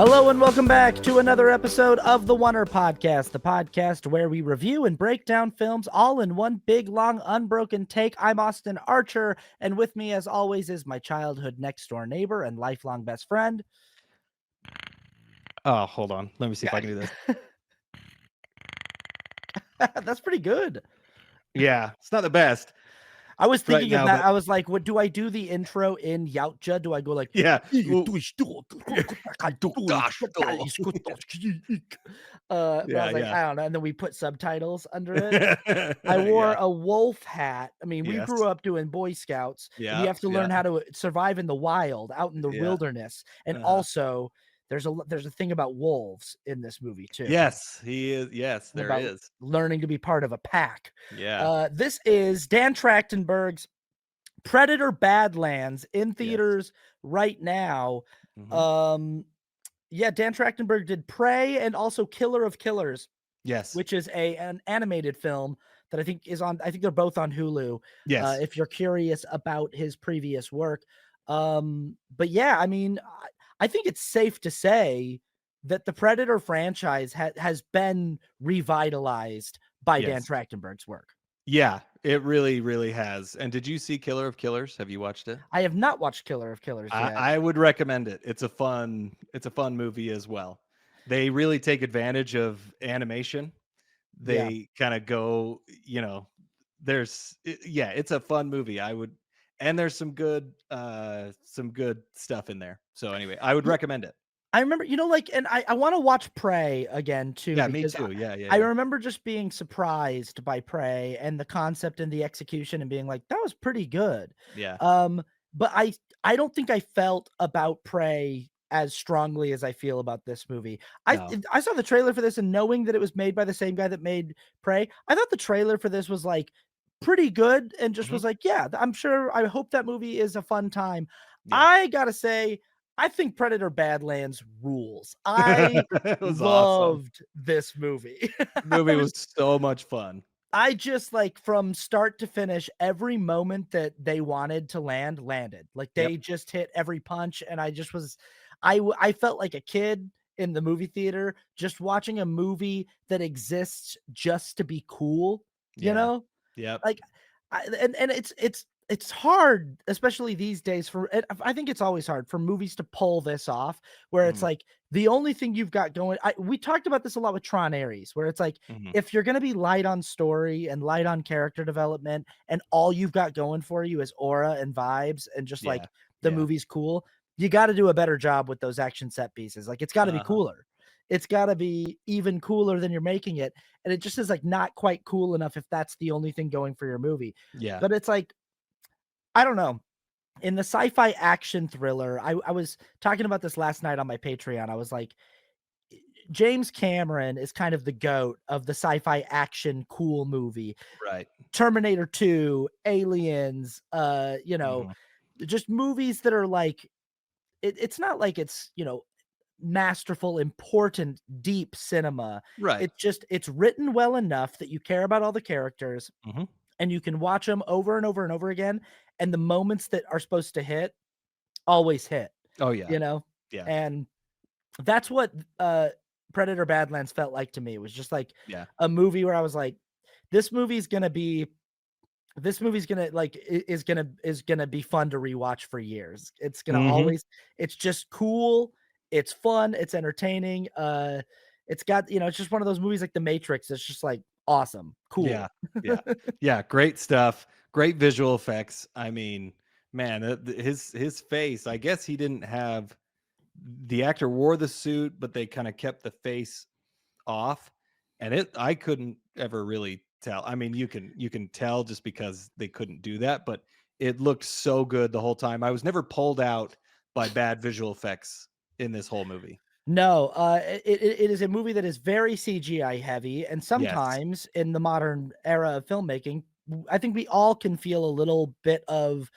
Hello and welcome back to another episode of the Oner podcast, the podcast where we review and break down films all in one big, long, unbroken take. I'm Austin Archer, and with me, as always, is my childhood next-door neighbor and lifelong best friend. Oh, hold on. Let me see if I can do this. That's pretty good. Yeah, it's not the best. I was Right thinking now, of that. but I was like, what do I do the intro in Yautja? Do I go like, yeah. but I Yeah, was like, yeah. I don't know. And then we put subtitles under it. I wore Yeah. a wolf hat. I mean, we Yes. grew up doing Boy Scouts, and you Yeah, have to learn yeah, how to survive in the wild, out in the yeah. wilderness. And Uh-huh. also, there's a thing about wolves in this movie too, Yes, he is. Yes, there about is. learning to be part of a pack. Yeah. This is Dan Trachtenberg's Predator Badlands in Yes. theaters right now. Mhm. Um, yeah, Dan Trachtenberg did Prey and also Killer of Killers, Yes. which is an animated film that I think is on. I think they're both on Hulu. Yes. If you're curious about his previous work, but yeah, I mean, I think it's safe to say that the Predator franchise has been revitalized by Dan Yes. Trachtenberg's work. Yeah, it really, really has. And did you see Killer of Killers? Have you watched it? I have not watched Killer of Killers I, yet. I would recommend it. It's a fun movie as well. They really take advantage of animation. Yeah. They kind of go, yeah, it's a fun movie. And there's some good stuff in there. So anyway, I would recommend it. I remember, like, and I want to watch Prey again too, Yeah, me because too. Yeah, yeah, I yeah. remember just being surprised by Prey and the concept and the execution and being like, that was pretty good. Yeah. But I don't think I felt about Prey as strongly as I feel about this movie. No. I saw the trailer for this, and knowing that it was made by the same guy that made Prey, I thought the trailer for this was like pretty good and just Mhm. was like, yeah, I'm sure, I hope that movie is a fun time. Yeah. I gotta say, I think Predator Badlands rules. I It was awesome. loved this movie. Movie was so much fun. I just, like, from start to finish, every moment that they wanted to landed. Like, Yep. they just hit every punch, and I just was I felt like a kid in the movie theater just watching a movie that exists just to be cool, you Yeah. know? Yep. Like, and it's hard, especially these days, I think it's always hard for movies to pull this off, where it's Mhm. like the only thing you've got going. We talked about this a lot with Tron Ares, where it's like, Mhm. if you're gonna be light on story and light on character development, and all you've got going for you is aura and vibes, and just Yeah. like the Yeah. movie's cool, you got to do a better job with those action set pieces. Like, it's got to be Uh-huh. cooler. It's got to be even cooler than you're making it, and it just is like not quite cool enough if that's the only thing going for your movie. Yeah. But it's like, I don't know. In the sci-fi action thriller, I was talking about this last night on my Patreon. I was like, James Cameron is kind of the goat of the sci-fi action cool movie. Right. Terminator 2, Aliens, Mhm. just movies that are like, it's not like it's, masterful, important, deep cinema. Right. It's just, it's written well enough that you care about all the characters Mhm. and you can watch them over and over and over again. And the moments that are supposed to hit always hit, Oh, yeah. you know? Yeah. And that's what Predator Badlands felt like to me. It was just like Yeah. a movie where I was like, this movie's gonna be is gonna be fun to rewatch for years. It's gonna Mhm. always it's just cool, it's fun, it's entertaining. It's got, it's just one of those movies like The Matrix. It's just like awesome, Yeah. cool. Yeah. Yeah, great stuff. Great visual effects. I mean, man, his face, I guess he didn't have the actor wore the suit, but they kind of kept the face off, and I couldn't ever really tell. I mean, you can tell just because they couldn't do that, but it looked so good the whole time. I was never pulled out by bad visual effects in this whole movie. No, it is a movie that is very CGI heavy, and Yes. sometimes in the modern era of filmmaking, I think we all can feel a little bit of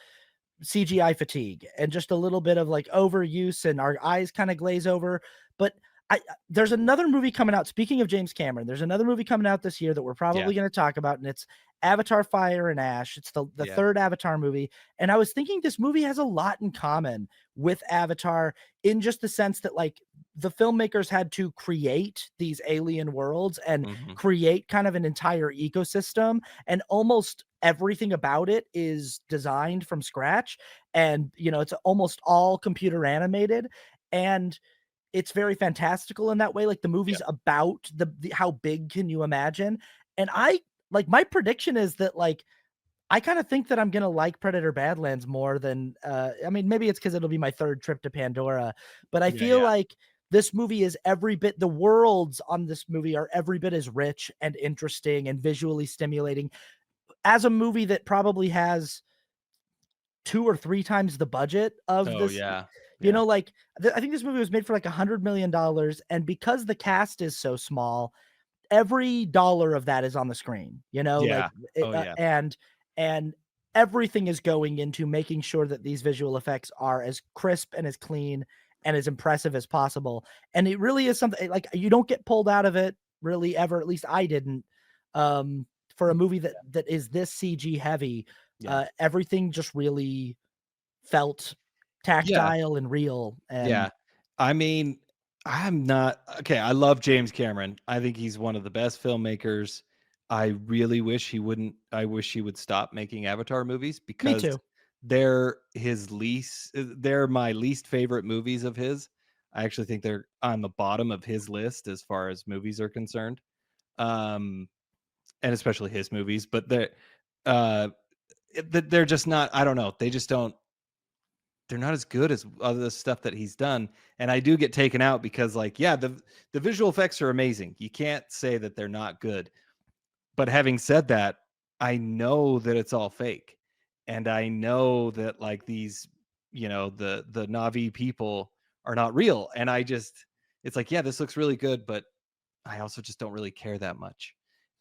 CGI fatigue and just a little bit of like overuse, and our eyes kind of glaze over. But there's another movie coming out. Speaking of James Cameron, there's another movie coming out this year that we're Yeah. probably going to talk about, and it's Avatar: Fire and Ash. It's the Yeah. third Avatar movie, and I was thinking this movie has a lot in common with Avatar, in just the sense that, like, the filmmakers had to create these alien worlds and Mhm. create kind of an entire ecosystem, and almost everything about it is designed from scratch, and, it's almost all computer animated, and it's very fantastical in that way, like, the Yeah. movie's about the how big can you imagine, and my prediction is that, like, I kinda think that I'm gonna like Predator: Badlands more than, I mean, maybe it's because 'cause it'll be my 3rd trip to Pandora, but I Yeah, feel yeah. like this movie is every bit the worlds on this movie are every bit as rich and interesting and visually stimulating as a movie that probably has 2 or 3 times the budget of Oh, this. yeah. Yeah. Like, I think this movie was made for, like, $100 million, and because the cast is so small, every dollar of that is on the screen, like, Yeah. Oh, yeah. and everything is going into making sure that these visual effects are as crisp and as clean and as impressive as possible, and it really is something like, you don't get pulled out of it really ever, at least I didn't, um, for a movie that is this CG heavy. Yeah. Everything just really felt Yeah. tactile and real, and Yeah. I mean, I'm not okay, I love James Cameron. I think he's one of the best filmmakers. I wish he would stop making Avatar movies me because too. they're my least favorite movies of his. I actually think they're on the bottom of his list as far as movies are concerned. Um, and especially his movies, but uh, they're just not, I don't know, they're not as good as other stuff that he's done, and I do get taken out because, like, yeah, the visual effects are amazing. You can't say that they're not good. But having said that, I know that it's all fake, and I know that, like, these, the Na'vi people are not real, and it's like, yeah, this looks really good, but I also just don't really care that much.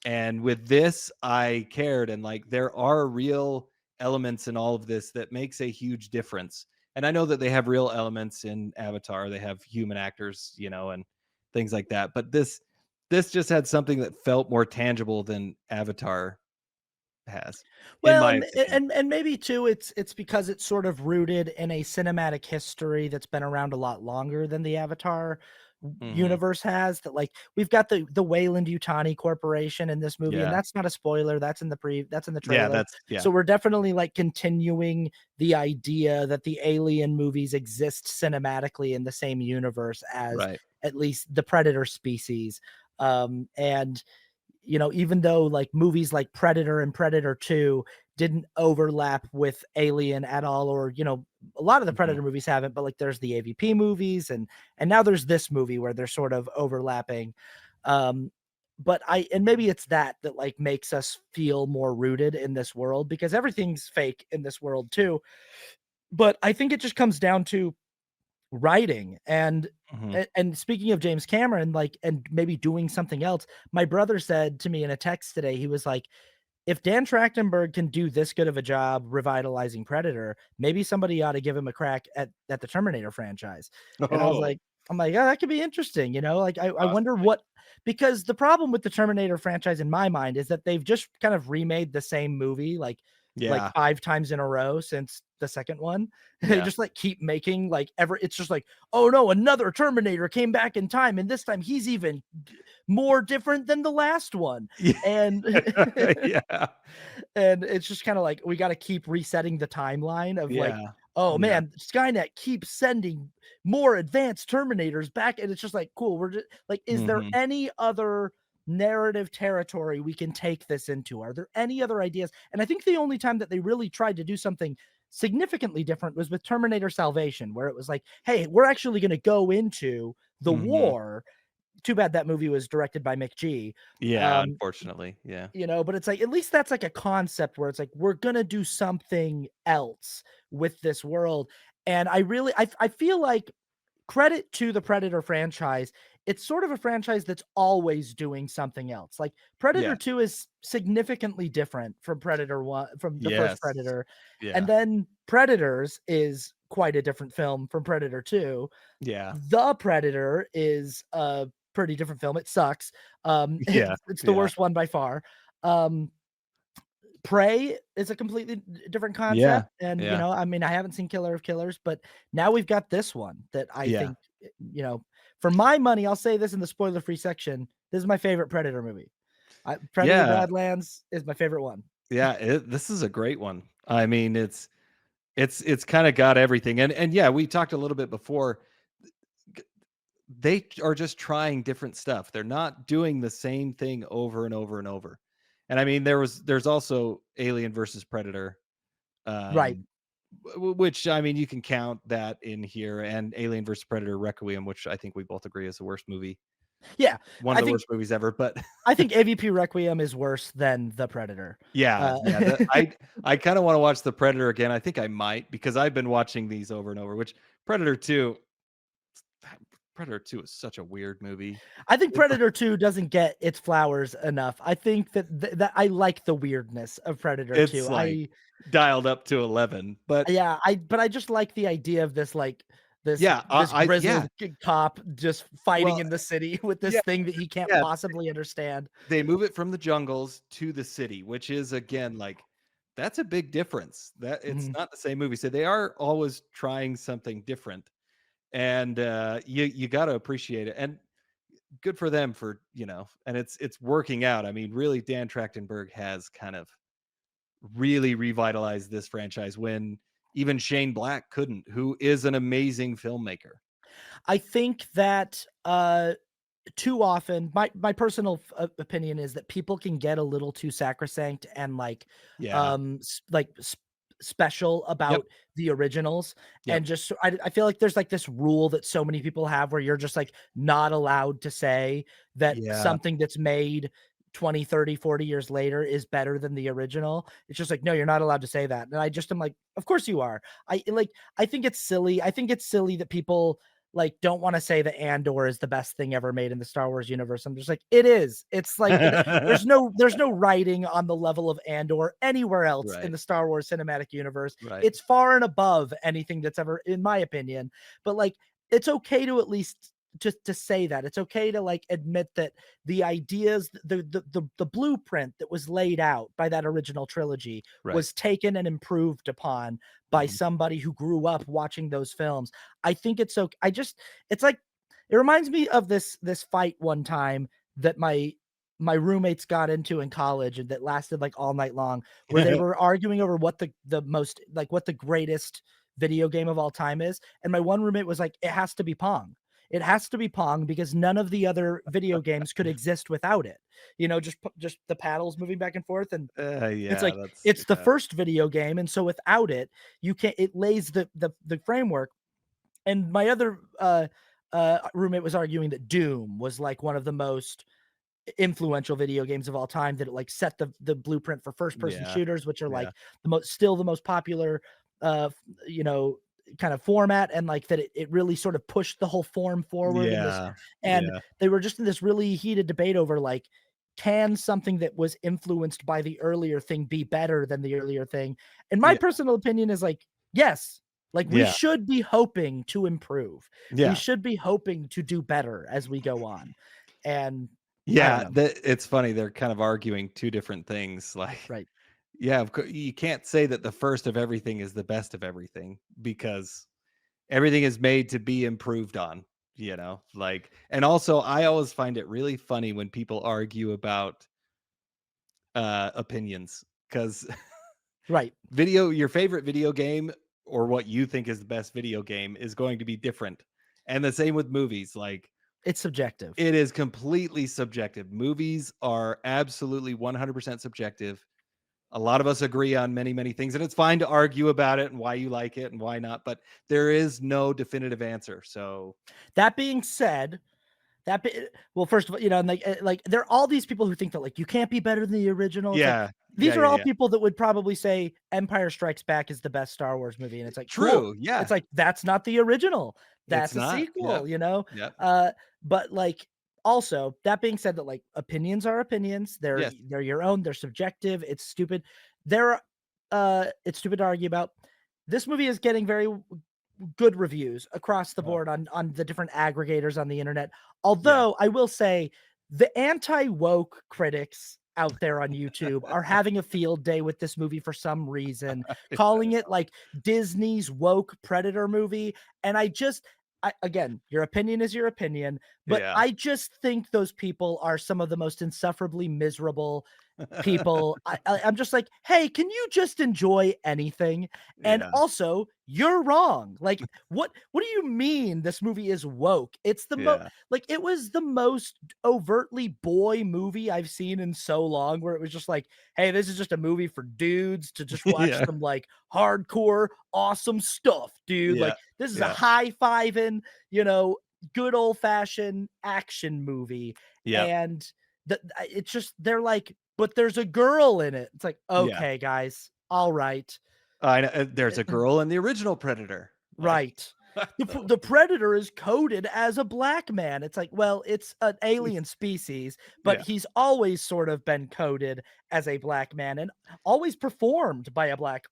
And with this, I cared, and, like, there are real elements in all of this that makes a huge difference. And I know that they have real elements in Avatar. They have human actors, and things like that. But this just had something that felt more tangible than Avatar has, in Well, my and opinion. and maybe too, it's because it's sort of rooted in a cinematic history that's been around a lot longer than the Avatar Mhm. universe has. That, like, we've got the Wayland Yutani Corporation in this movie, and Yeah. that's not a spoiler. That's in the Yeah, trailer. yeah. So we're definitely, like, continuing the idea that the Alien movies exist cinematically in the same universe as Right. at least the Predator species. And even though, like, movies like Predator and Predator 2 didn't overlap with Alien at all, or, a lot of the Mhm. Predator movies haven't, but, like, there's the AVP movies, and now there's this movie where they're sort of overlapping. Um, but and maybe it's that like makes us feel more rooted in this world, because everything's fake in this world too. But I think it just comes down to writing, Mhm. and speaking of James Cameron, like, and maybe doing something else, my brother said to me in a text today, he was like, "If Dan Trachtenberg can do this good of a job revitalizing Predator, maybe somebody ought to give him a crack at the Terminator franchise." And Oh, I'm like, "Oh, that could be interesting," like, I wonder possibly. what, because the problem with the Terminator franchise in my mind is that they've just kind of remade the same movie, like Yeah. 5 times in a row since the second one. They Yeah. just, like, keep making, like, it's just like, "Oh, no, another Terminator came back in time, and this time he's even more different than the last one." And Yeah. and it's just kinda like, we gotta keep resetting the timeline of, like, Yeah. "Oh, Yeah. man, Skynet keeps sending more advanced Terminators back," and it's just like, "Cool, we're just like, is there Mhm. any other narrative territory we can take this into? Are there any other ideas?" And I think the only time that they really tried to do something significantly different was with Terminator Salvation, where it was like, "Hey, we're actually gonna go into the Mhm. war." Too bad that movie was directed by McG. Yeah, Um, unfortunately, yeah. but it's like, at least that's like a concept where it's like, we're gonna do something else with this world. And I feel like, credit to the Predator franchise, it's sort of a franchise that's always doing something else. Like, Predator Yes. 2 is significantly different from Predator 1, from the first Yes. Predator. And Yeah. then Predators is quite a different film from Predator 2. Yeah. The Predator is a pretty different film. It sucks. Yeah. It's the Yeah. worst one by far. Um, Prey is a completely different Yeah. concept, and, Yeah. I mean, I haven't seen Killer of Killers, but now we've got this one that I Yeah. think, you know, For my money, I'll say this in the spoiler-free section, this is my favorite Predator movie. Predator Yeah, Badlands is my favorite one. yeah, this is a great one. I mean, it's kinda got everything, and yeah, we talked a little bit before. They are just trying different stuff. They're not doing the same thing over and over and over. And I mean, there's also Alien versus Predator, Right. um, which I mean, you can count that in here, and Alien versus Predator Requiem, which I think we both agree is the worst movie, Yeah. one of I the think worst movies ever. But I think AVP Requiem is worse than The Predator. yeah, Uh, yeah, I kind of want to watch the Predator again. I think I might because I've been watching these over and over. Which Predator Two, Predator Two is such a weird movie. I think It's like Predator 2 doesn't get its flowers enough. I think that I like the weirdness of Predator it's 2. like dialed up to 11, but Yeah, I just like the idea of this, like, yeah, this yeah. grizzled cop just fighting Well, in the city with this yeah, thing that he can't yeah. possibly understand. They move it from the jungles to the city, which is again like that's a big difference. That it's Mhm. not the same movie. So they are always trying something different. And you got to appreciate it. And good for them for, and it's working out. I mean, really Dan Trachtenberg has kind of really revitalized this franchise when even Shane Black couldn't, who is an amazing filmmaker. I think that, too often my personal opinion is that people can get a little too sacrosanct and like Yeah. special Yep. about the originals, Yep. and just I feel like there's like this rule that so many people have where you're just like not allowed to say that Yeah. something that's made 20, 30, 40 years later is better than the original. It's just like, no, you're not allowed to say that. And I just am like, of course you are. I think it's silly. I think it's silly that people like don't want to say that Andor is the best thing ever made in the Star Wars universe. I'm just like, it is. It's like there's no writing on the level of Andor anywhere else in Right. the Star Wars cinematic universe. Right. It's far and above anything that's ever, in my opinion. But like, it's okay to at least just to say that. It's okay to like admit that the ideas, the blueprint that was laid out by that original trilogy Right. was taken and improved upon by Mhm. somebody who grew up watching those films. I think it's so I just it's like it reminds me of this fight one time that my roommates got into in college and that lasted like all night long, where they were arguing over what the most like what the greatest video game of all time is. And my one roommate was like, it has to be Pong. It has to be Pong because none of the other video games could exist without it. Just the paddles moving back and forth, and it's Yeah, like that's it's the yeah. first video game, and so without it, you can't. It lays the framework. And my other roommate was arguing that Doom was like one of the most influential video games of all time, that it like set the blueprint for first person Yeah. shooters, which are Yeah. like the most popular uh you know kind of format, and like that it really sort of pushed the whole form forward in this. Yeah. And Yeah. they were just in this really heated debate over like, can something that was influenced by the earlier thing be better than the earlier thing? And my Yeah. personal opinion is like, yes. Like, we Yeah. should be hoping to improve. We Yeah. should be hoping to do better as we go on. And I don't Yeah, know. that it's funny, they're kind of arguing 2 different things, like, Right. yeah, of course you can't say that the first of everything is the best of everything because everything is made to be improved on, like and also, I always find it really funny when people argue about, opinions because Right. your favorite video game or what you think is the best video game is going to be different, and the same with movies, like It's subjective. it is completely subjective. Movies are absolutely 100% subjective. A lot of us agree on many, many things, and it's fine to argue about it and why you like it and why not, but there is no definitive answer. So, That being said, well, first of all, and like there are all these people who think that like you can't be better than the original. It's like yeah. Yeah, these are yeah, all yeah. people that would probably say Empire Strikes Back is the best Star Wars movie, and it's like, cool. True. Yeah. It's like that's not the original. It's That's a not. sequel, Yep. you know? Yep. Uh, but like also that being said, that like opinions are opinions. Yes. They're your own, they're subjective. It's stupid. It's stupid to argue about. This movie is getting very good reviews across the Uh, board on the different aggregators on the internet. yeah. Although I will say the anti-woke critics out there on YouTube are having a field day with this movie for some reason, calling it like Disney's woke Predator movie. And again, your opinion is your opinion, but Yeah. I just think those people are some of the most insufferably miserable people. I'm just like, "Hey, can you just enjoy anything?" And Yeah. also, you're wrong. Like, what do you mean this movie is woke? It's the Yeah. like, it was the most overtly boy movie I've seen in so long, where it was just like, "Hey, this is just a movie for dudes to just watch Yeah. some, like, hardcore, awesome stuff, dude. Yeah. Like, this is a Yeah. high-fiving, you know, good old-fashioned action movie." Yep. And it's just they're like, "But there's a girl in it." It's like, Yeah. "Okay, guys, all right." I know, there's a girl in the original Predator. Like, Right. what the The Predator is coded as a black man. It's like, well, it's an alien species, but Yeah. he's always sort of been coded as a black man and always performed by a black,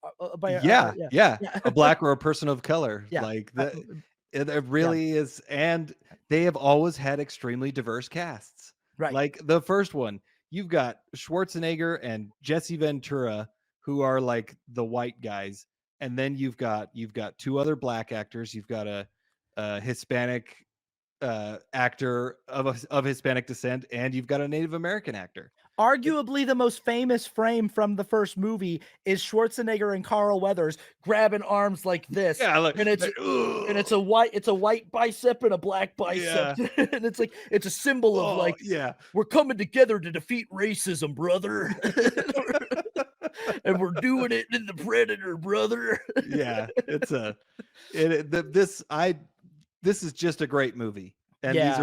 Yeah, yeah, yeah, yeah, a black or a person of color, yeah, like, the it yeah, really is, and they have always had extremely diverse casts. right. Like, the first one, you've got Schwarzenegger and Jesse Ventura, who are, like, the white guys, and then you've got 2 other black actors, you've got a Hispanic, actor of Hispanic descent, and you've got a Native American actor. It Arguably, the most famous frame from the first movie is Schwarzenegger and Carl Weathers grabbing arms like this, Yeah, like, and it's "Ugh." a white bicep and a black bicep, Yeah. and it's like it's a symbol of Oh, like, yeah. "We're coming together to defeat racism, brother." And we're doing it in the Predator, brother. Yeah, it's a it the this is just a great movie, and Yeah.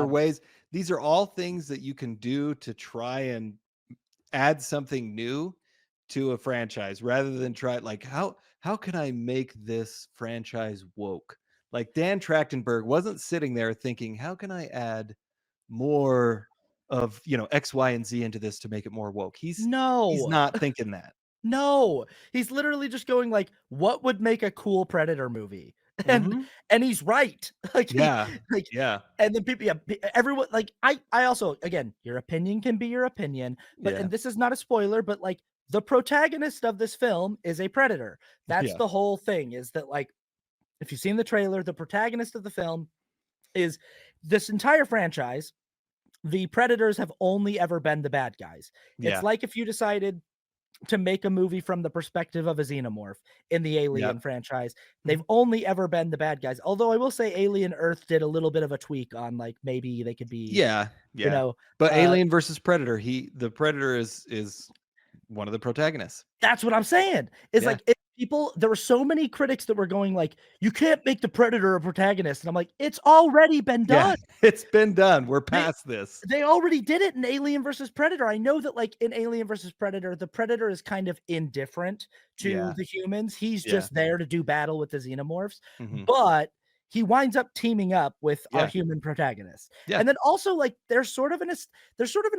these are all things that you can do to try and add something new to a franchise rather than try like, how can I make this franchise woke? Like, Dan Trachtenberg wasn't sitting there thinking, "How can I add more of, X, Y, and Z into this to make it more woke?" He's No. not thinking that. No, he's literally just going like, "What would make a cool Predator movie?" And Mhm. and he's right. Like he Yeah. like Yeah. and then people, yeah, everyone like I also, again, your opinion can be your opinion, but Yeah. and this is not a spoiler, but like the protagonist of this film is a predator. That's Yeah. the whole thing, is that like if you've seen the trailer, the protagonist of the film is this entire franchise. The predators have only ever been the bad guys. It's Yeah. like if you decided to make a movie from the perspective of a xenomorph in the Yep. Alien franchise. They've Mhm. only ever been the bad guys. Although I will say Alien Earth did a little bit of a tweak on like maybe they could be, Yeah. you Yeah. know, But uh Alien versus Predator, the Predator is one of the protagonists. that's what I'm saying. Is Yeah. like if people there were so many critics that were going like, "You can't make the Predator a protagonist." And I'm like, "It's already been Yeah. done." It's been done. We're They past this. They already did it in Alien versus Predator. I know that, like, in Alien versus Predator, the Predator is kind of indifferent to Yeah. the humans. He's Yeah. just there to do battle with the xenomorphs, Mhm. but he winds up teaming up with our Yeah. human protagonist. Yeah. And then also, like, there's sort of an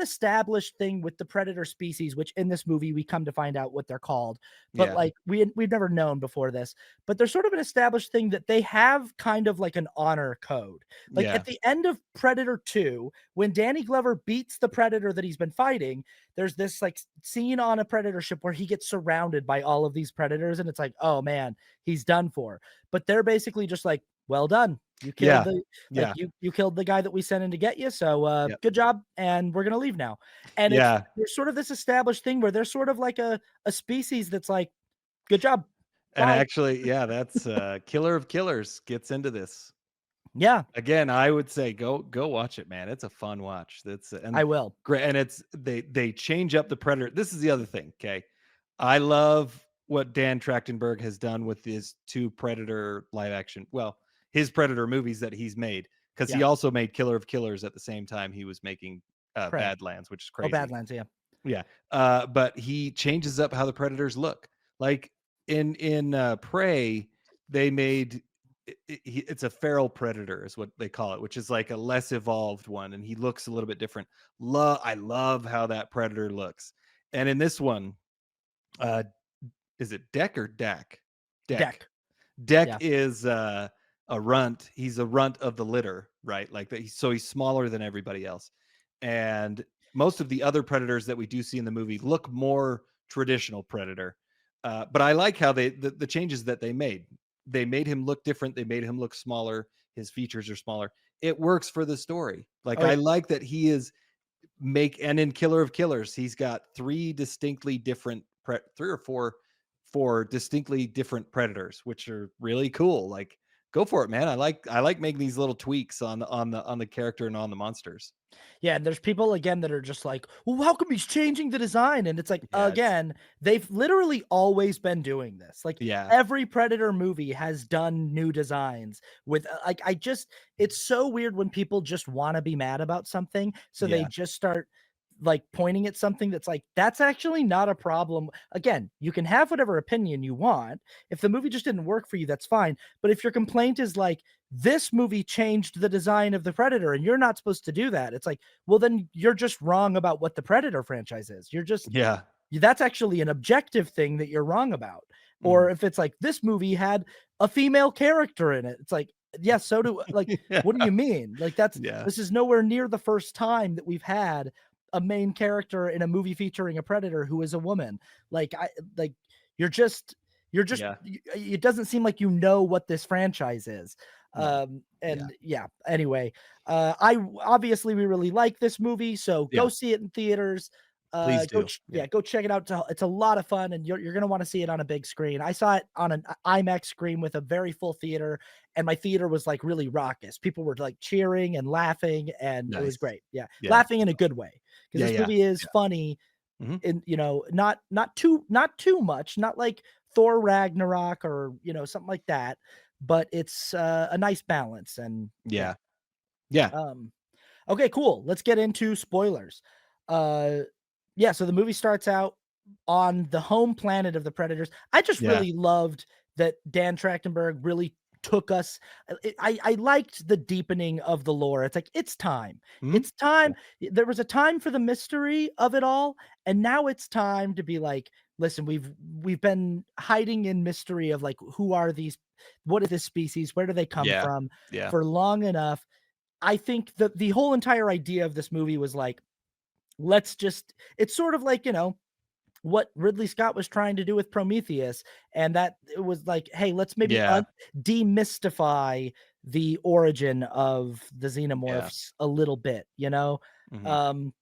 established thing with the Predator species, which in this movie we come to find out what they're called. But Yeah. like we've never known before this. But there's sort of an established thing that they have kind of like an honor code. Like Yeah. at the end of Predator 2, when Danny Glover beats the predator that he's been fighting, there's this like scene on a predator ship where he gets surrounded by all of these predators, and it's like, oh man, he's done for. But they're basically just like, well done. You killed Yeah. the like Yeah. you killed the guy that we sent in to get you. So Yep. good job, and we're gonna leave now. And it's Yeah. there's sort of this established thing where they're sort of like a species that's like, good job, And bye. actually, yeah, that's Killer of Killers gets into this. Yeah, Again, I would say go watch it, man. It's a fun watch. That's and I will. great, and it's they change up the Predator. This is the other thing, okay? I love what Dan Trachtenberg has done with his 2 Predator live action, well, his Predator movies that he's made, because he Yeah, also made Killer of Killers at the same time he was making, Prey. Badlands, which is Oh, crazy. Badlands. Yeah, Yeah, but he changes up how the predators look. Like in Prey, they made it's a feral predator is what they call it, which is like a less evolved one, and he looks a little bit different. I love how that predator looks. And in this one, uh, is it Deck or Dak? Deck. Deck. Deck Yeah, is a runt. He's a runt of the litter, right? Like that. So he's smaller than everybody else. And most of the other predators that we do see in the movie look more traditional predator. But I like how the changes that they made. They made him look different. They made him look smaller. his features are smaller. It works for the story. Like Oh yeah. I like that he is and in Killer of Killers, he's got three distinctly different three or four distinctly different predators, which are really cool. Like go for it, man. I like making these little tweaks on the character and on the monsters. Yeah, and there's people again that are just like, "Well, how come he's changing the design?" And it's like, Yeah, it's again, they've literally always been doing this. Like yeah, every Predator movie has done new designs with like I just it's so weird when people just want to be mad about something, so they yeah, just start like pointing at something that's like that's actually not a problem. Again, you can have whatever opinion you want. If the movie just didn't work for you, that's fine. But if your complaint is like this movie changed the design of the Predator and you're not supposed to do that, it's like, well, then you're just wrong about what the Predator franchise is. You're just yeah. that's actually an objective thing that you're wrong about. Or Mhm. if it's like this movie had a female character in it, it's like, yeah, so do like, Yeah, what do you mean? Like yeah, this is nowhere near the first time that we've had a main character in a movie featuring a predator who is a woman. Like I like you're just yeah. it doesn't seem like you know what this franchise is. No, yeah, And yeah, anyway, I obviously we really like this movie, so go yeah. see it in theaters. Please do. Yeah, Yeah, go check it out. It's a lot of fun, and you're gonna want to see it on a big screen. I saw it on an IMAX screen with a very full theater, and my theater was like really raucous. People were like cheering and laughing, and it was nice. great. Yeah, Yeah, laughing in a good way because yeah, this yeah, movie is yeah. funny, Mhm. and not too much, not like Thor Ragnarok or something like that, but it's a nice balance, and yeah. Yeah, yeah, Um, okay, cool. Let's get into spoilers. Uh, yeah, so the movie starts out on the home planet of the Predators. I just yeah. really loved that Dan Trachtenberg really took us. I liked the deepening of the lore. It's like it's time. Mhm. It's Yeah, time. There was a time for the mystery of it all, and now it's time to be like, listen, we've been hiding in mystery of like who are these, what is this species, where do they come yeah, from yeah. for long enough. I think that the whole entire idea of this movie was like, let's just it's sort of like, what Ridley Scott was trying to do with Prometheus, and that it was like, hey, let's maybe Yeah, demystify the origin of the yeah. xenomorphs a little bit, you know? Mhm. Um,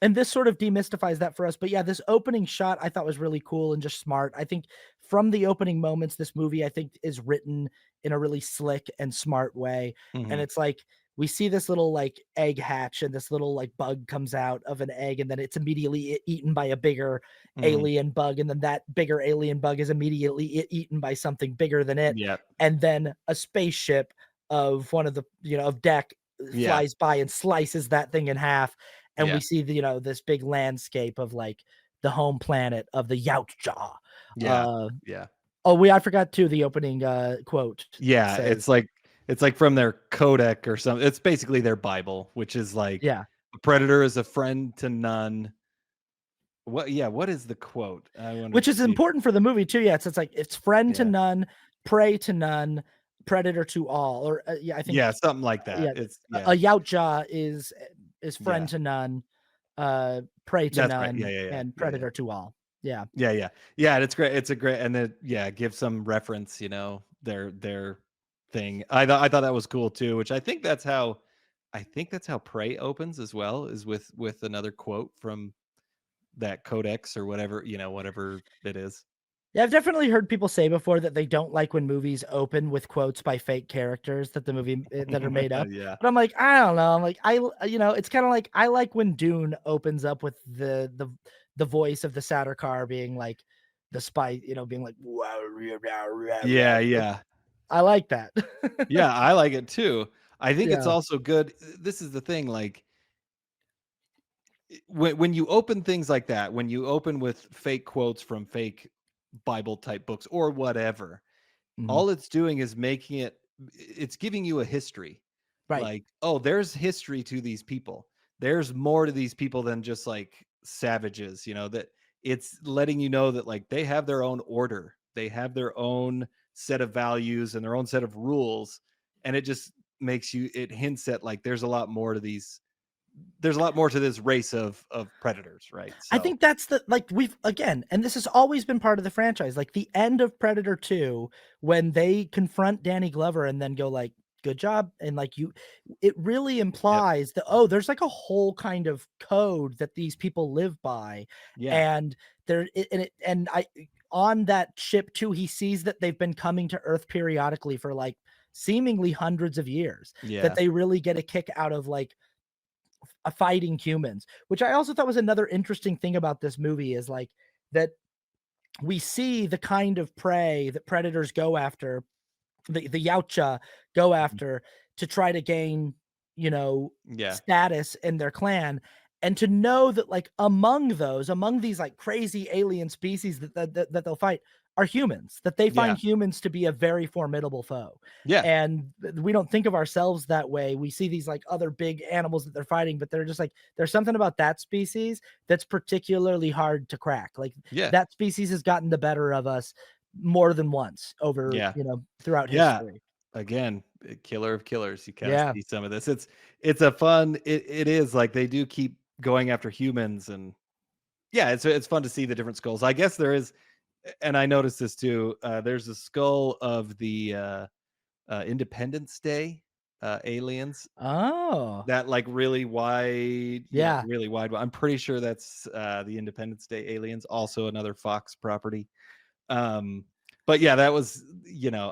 and this sort of demystifies that for us. But yeah, this opening shot I thought was really cool and just smart. I think from the opening moments, this movie I think is written in a really slick and smart way. And Mhm. it's like we see this little like egg hatch and this little like bug comes out of an egg and then it's immediately eaten by a bigger Mhm. alien bug and then that bigger alien bug is immediately eaten by something bigger than it, Yep. and then a spaceship of one of the of deck Yeah, flies by and slices that thing in half, and we yeah, see this big landscape of like the home planet of the Yautja. yeah, Uh, yeah. I forgot too. The opening quote Yeah, says, it's like from their codec or something. It's basically their Bible, which is like "Yeah," a predator is a friend to none. What is the quote? I want to which is see. important for the movie too. Yeah, it's like it's friend to Yeah. none, prey to none, predator to all. Or yeah, I think Yeah, something like that. yeah, It's a yeah. Yautja is friend Yeah. to none, prey to That's right. Yeah, none, yeah, yeah. and Yeah, yeah. predator to all. Yeah. Yeah, yeah. Yeah, and it's great. It's a great and then yeah, give some reference, their thing. I thought that was cool too, which I think that's how Prey opens as well, is with another quote from that codex or whatever, whatever it is. Yeah, I've definitely heard people say before that they don't like when movies open with quotes by fake characters that are made up. Yeah. But I'm like, I don't know. I'm like, it's kind of like I like when Dune opens up with the voice of the Sardaukar being like the spy, being like, "Wow, rah, rah, rah, rah." Yeah, Like, yeah. I like that. Yeah, I like it too. I think it's Yeah. also good. This is the thing, like when you open things like that, when you open with fake quotes from fake Bible type books or whatever, Mhm. all it's doing is it's giving you a history. Right. Like, oh, there's history to these people. There's more to these people than just like savages, that it's letting you know that like they have their own order. They have their own set of values and their own set of rules. And it just it hints at like there's a lot more to this race of predators, right? I So think that's the like we've again, and this has always been part of the franchise. Like the end of Predator 2, when they confront Danny Glover and then go like, good job. And like it really Yep. implies that, oh, there's like a whole kind of code that these people live by. Yeah. And and I, on that ship too, he sees that they've been coming to Earth periodically for like seemingly hundreds of years, that Yeah. they really get a kick out of like fighting humans, which I also thought was another interesting thing about this movie is like that we see the kind of prey that predators go after, the Yautja go Mhm. after to try to gain, you know, Yeah. status in their clan. And to know that like among these like crazy alien species that they'll fight are humans, that they Yeah. find humans to be a very formidable foe. Yeah. And we don't think of ourselves that way. We see these like other big animals that they're fighting, but they're just like there's something about that species that's particularly hard to crack. Like Yeah. that species has gotten the better of us more than once over, Yeah. throughout Yeah. history. Again, killer of killers. You kind of Yeah. see some of this. It's a fun it is like they do keep going after humans and yeah, it's fun to see the different skulls. I guess there is and I noticed this too. There's a skull of the Independence Day aliens Oh, that like yeah. really wide. I'm pretty sure that's the Independence Day aliens, also another Fox property. Um, but yeah, that was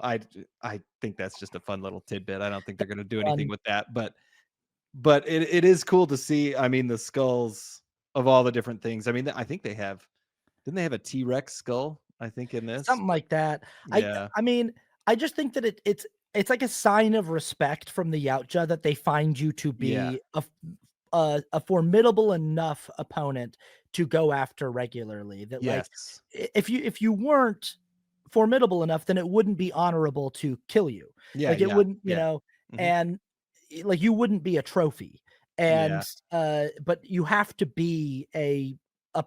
I think that's just a fun little tidbit. I don't think they're going to do anything Fun. with that, but it is cool to see. I mean, the skulls of all the different things. I mean, I think they have didn't they have a T-Rex skull? I think in this. Something like that. I Yeah, I mean, I just think that it's like a sign of respect from the Yautja that they find you to yeah, be a formidable enough opponent to go after regularly. That like yes, if you weren't formidable enough, then it wouldn't be honorable to kill you. yeah, Like it yeah, wouldn't, yeah, hmm and like you wouldn't be a trophy. yeah, And but you have to be a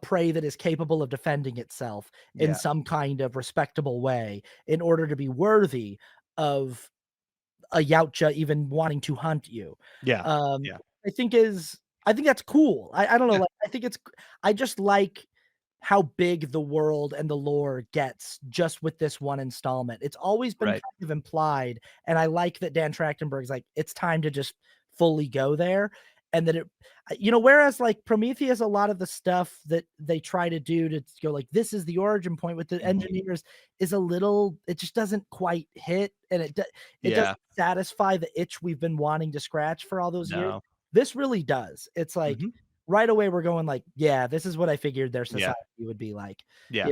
prey that is capable of defending itself in yeah, some kind of respectable way in order to be worthy of a Yautja even wanting to hunt you. yeah, Um, yeah, I think is I think that's cool. I don't know, yeah. like, I think I just like how big the world and the lore gets just with this one installment. It's always been Right. kind of implied, and I like that Dan Trachtenberg's like, "It's time to just fully go there," and that whereas, like, Prometheus, a lot of the stuff that they try to do to go like, "This is the origin point," with the Mhm. engineers is a little it just doesn't quite hit, and it Yeah. doesn't satisfy the itch we've been wanting to scratch for all those years. No. This really does. It's like Mhm. right away we're going like, yeah, this is what I figured their Yeah. society would be like, Yeah.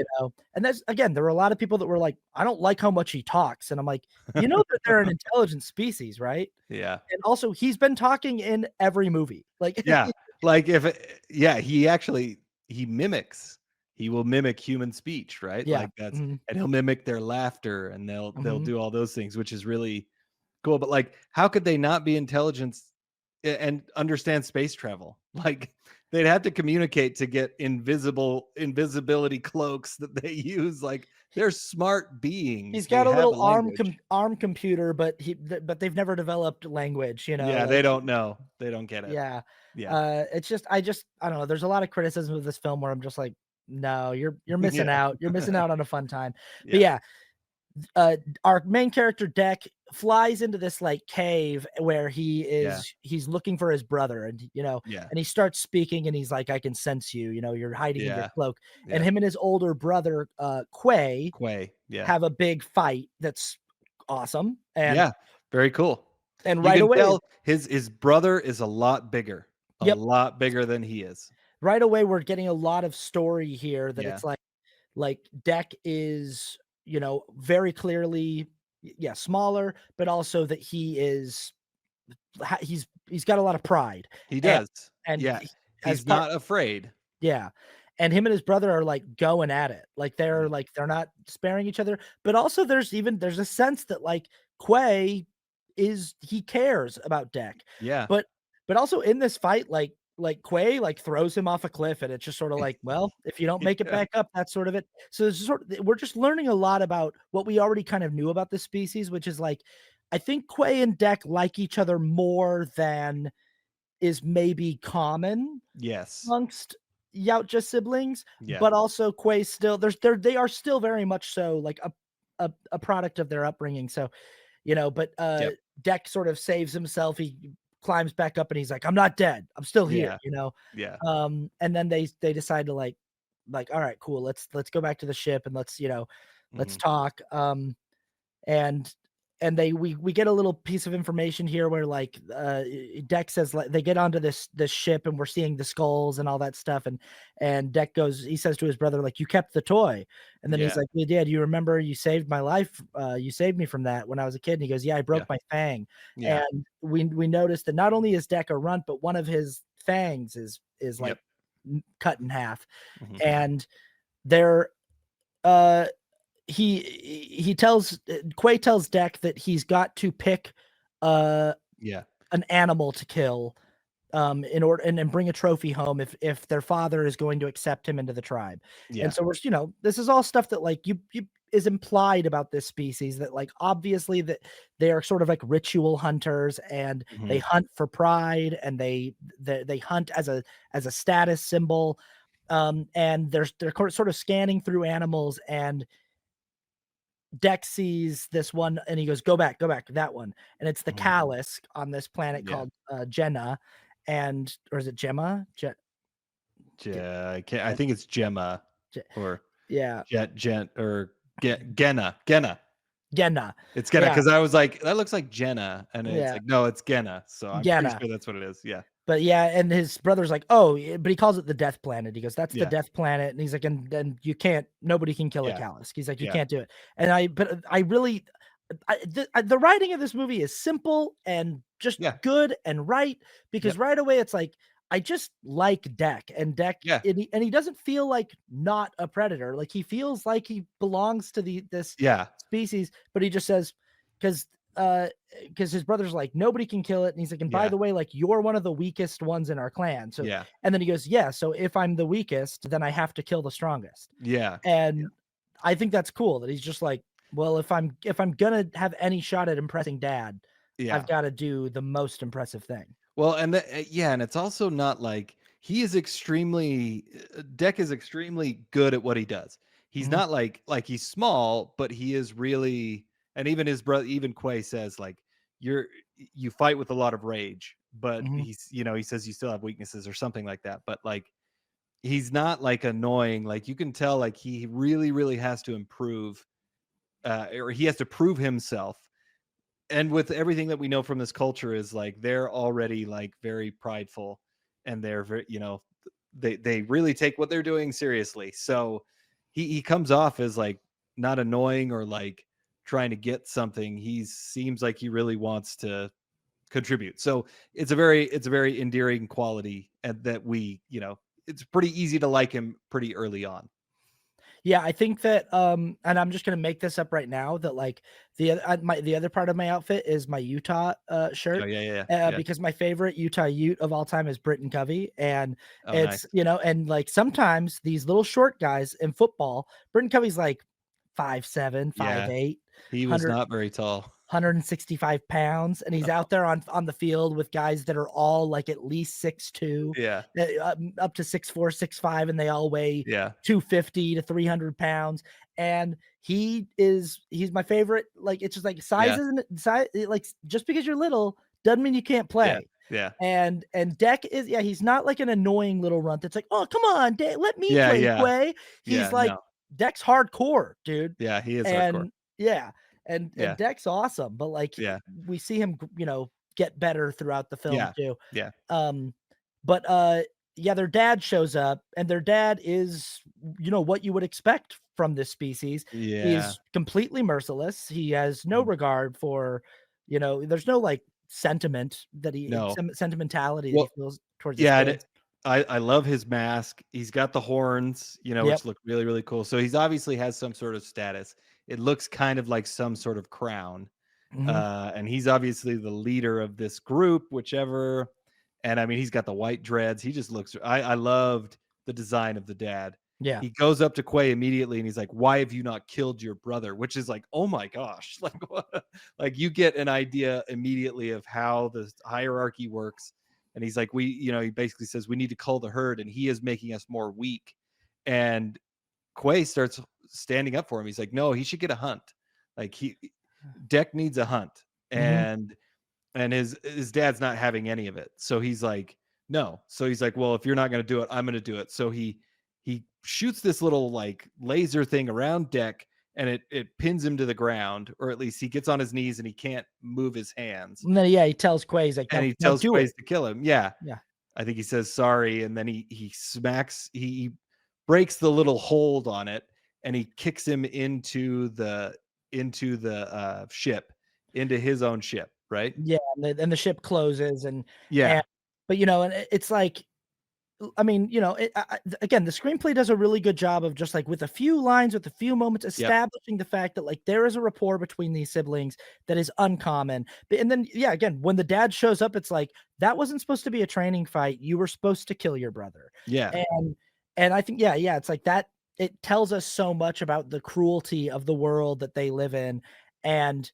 And that's again, there were a lot of people that were like, I don't like how much he talks. And I'm like, you know that they're an intelligent species, right? Yeah. And also he's been talking in every movie. Like Yeah. Like if yeah, he actually he mimics. He will mimic human speech, right? yeah. Like that's Mhm, and he'll mimic their laughter and they'll mhm. do all those things, which is really cool. But like, how could they not be intelligence and understand space travel? Like they'd have to communicate to get invisibility cloaks that they use. Like they're smart He's beings. They got a have a little language. arm computer, but but they've never developed language, Yeah, they like don't know. They don't get it. yeah. Yeah. It's just I don't know, there's a lot of criticism of this film where I'm just like, "No, you're missing Yeah. out. You're missing out on a fun time." But Yeah. yeah, our main character Deck flies into this like cave where Yeah. he's looking for his brother, and Yeah. and he starts speaking, and he's like, I can sense you, you're hiding in your Yeah. cloak. And Yeah. him and his older brother Quay Quay. Yeah. have a big fight that's awesome. Yeah. Very cool. And You right can away, tell his brother is a yep, lot bigger than he is. right away we're getting a lot of story here that Yeah. it's like Deck is, very clearly, yeah, smaller, but also that he's got a lot of pride, He and does. and Yeah. he as He's part not afraid. yeah, and him and his brother are, like, going at it, Yeah. like, they're not sparing each other, but also there's a sense that, like, Quay he cares about Deck, Yeah. but also in this fight, like, Quay, like, throws him off a cliff, and it's just sorta like, "Well, if you don't make it Yeah. back up," that's sort of it. So it's we're just learning a lot about what we already kind of knew about the species, which is, like, I think Quay and Deck like each other more than is maybe common Yes. amongst Yautja siblings, Yeah. but also Quay still they are still very much so like a product of their upbringing. So but Yep. Deck sort of saves himself. He climbs back up and he's like, I'm not dead. I'm still here, Yeah. Yeah. and then they decide to all right, cool. Let's go back to the ship and let's Mhm. talk. And we get a little piece of information here where Deck says like they get onto this ship and we're seeing the skulls and all that stuff and Deck he says to his brother like you kept the toy and then he's Yeah. like we did you remember you saved my life you saved me from that when I was a kid and he goes yeah I broke Yeah. my fang Yeah. and we noticed that not only is Deck a runt but one of his fangs is like Yep. cut in half Mhm. and they're uh he tells Quay tells Deck that he's got to pick uh Yeah. an animal to kill in order and bring a trophy home if their father is going to accept him into the tribe. And Yeah. so this is all stuff that like you is implied about this species that like obviously that they are sort of like ritual hunters and they Mhm. hunt for pride and they hunt as a status symbol and they're sort of scanning through animals and Dex sees this one and he goes, go back, that one. And it's the Mhm. Calisk on this planet Yeah. called Jenna. Or is it Gemma? I can't, I Je, think it's Gemma Je, or yeah, Gent or Genna. Genna. It's Genna Yeah, because I was like, that looks like Jenna, and it's yeah, like, no, it's Genna. So I'm pretty Genna. sure that's what it is. Yeah. But yeah, and his brother's like, "Oh," but he calls it the Death Planet. He goes, "That's the Yeah. Death Planet," and he's like, "And you can't. Nobody can kill a Yeah. Calisk." He's like, "You Yeah. can't do it." But I really, the writing of this movie is simple and just Yeah. good and right because Yep. right away it's like I just like Deck and Deck, Yeah. and he doesn't feel like not a predator. Like he feels like he belongs to this Yeah. species, but he just says because uh because his brother's like nobody can kill it and he's like and by Yeah. the way like you're one of the weakest ones in our clan so Yeah. and then he goes yeah so if I'm the weakest then I have to kill the strongest Yeah. and I think that's cool that he's just like well if I'm gonna have any shot at impressing dad I've Yeah. got to do the most impressive thing. Well, and yeah, and it's also not like he is extremely Deck is extremely good at what he does. He's Hmm. not like he's small, but he is really, and even his brother, even Quay says like you're you fight with a lot of rage, but Hmm. he's he says you still have weaknesses or something like that. But like he's not like annoying. Like you can tell like he really really has to improve, or he has to prove himself. And with everything that we know from this culture is like they're already like very prideful, and they're very they really take what they're doing seriously. So he comes off as like not annoying or like trying to get something. He seems like he really wants to contribute. So it's a very endearing quality, and that it's pretty easy to like him pretty early on. Yeah, I think that, and I'm just gonna make this up right now that like the other part of my outfit is my Utah Oh shirt, yeah, yeah, yeah. because my favorite Utah Ute of all time is Britton Covey, and Oh it's nice. and like sometimes these little short guys in football, Britton Covey's like 5'7", Yeah, 5'8", he was not very tall. 165 pounds, and he's out there on the field with guys that are all like at least 6'2", Yeah, up to 6'4", 6'5", and they all weigh yeah, 250 to 300 pounds. And he's my favorite. Like it's just like yeah, size, like just because you're little doesn't mean you can't yeah, play. yeah. And Deck is yeah, he's not like an annoying little runt that's like, oh come on, let me Yeah, play, yeah, Quay. He's yeah, like no. Deck's hardcore, dude. Yeah, he is hardcore. And yeah, and Yeah, Deck's awesome, but like yeah, we see him, get better throughout the film yeah, too. yeah, Um, but yeah, their dad shows up, and their dad is, what you would expect from this species. yeah. He's completely merciless. He has no Mhm. regard for, there's no like No. sentimentality that he Well, feels towards his yeah, and kids. I love his mask. He's got the horns, Yep. which look really, really cool. So he's obviously has some sort of status. It looks kind of like some sort of crown. Hmm. And he's obviously the leader of this group, whichever. And I mean, he's got the white dreads. He just looks. I loved the design of the dad. Yeah. He goes up to Quay immediately and he's like, "Why have you not killed your brother?" Which is like, oh my gosh, like what? Like you get an idea immediately of how the hierarchy works. And he's like, he basically says we need to cull the herd, and he is making us more weak. And Quay starts standing up for him. He's like, no, he should get a hunt. Like Deck needs a hunt, Mhm. and his dad's not having any of it. So he's like, no. So he's like, well, if you're not going to do it, I'm going to do it. So he shoots this little like laser thing around Deck, and it pins him to the ground, or at least he gets on his knees and he can't move his hands. And then, yeah, he tells Quay, he's like, And "Now he now tells do it." Quays to kill him. Yeah. Yeah. I think he says sorry, and then he smacks he breaks the little hold on it, and he kicks him into the ship, into his own ship, right? Yeah, and the ship closes and Yeah. but, you know, and it's like I mean, you know, again, the screenplay does a really good job of just like with a few lines, with a few moments, Yep. establishing the fact that like there is a rapport between these siblings that is uncommon. And then, yeah, again, when the dad shows up, it's like that wasn't supposed to be a training fight. You were supposed to kill your brother. Yeah. And and I think, yeah, yeah, it's like that. It tells us so much about the cruelty of the world that they live in, and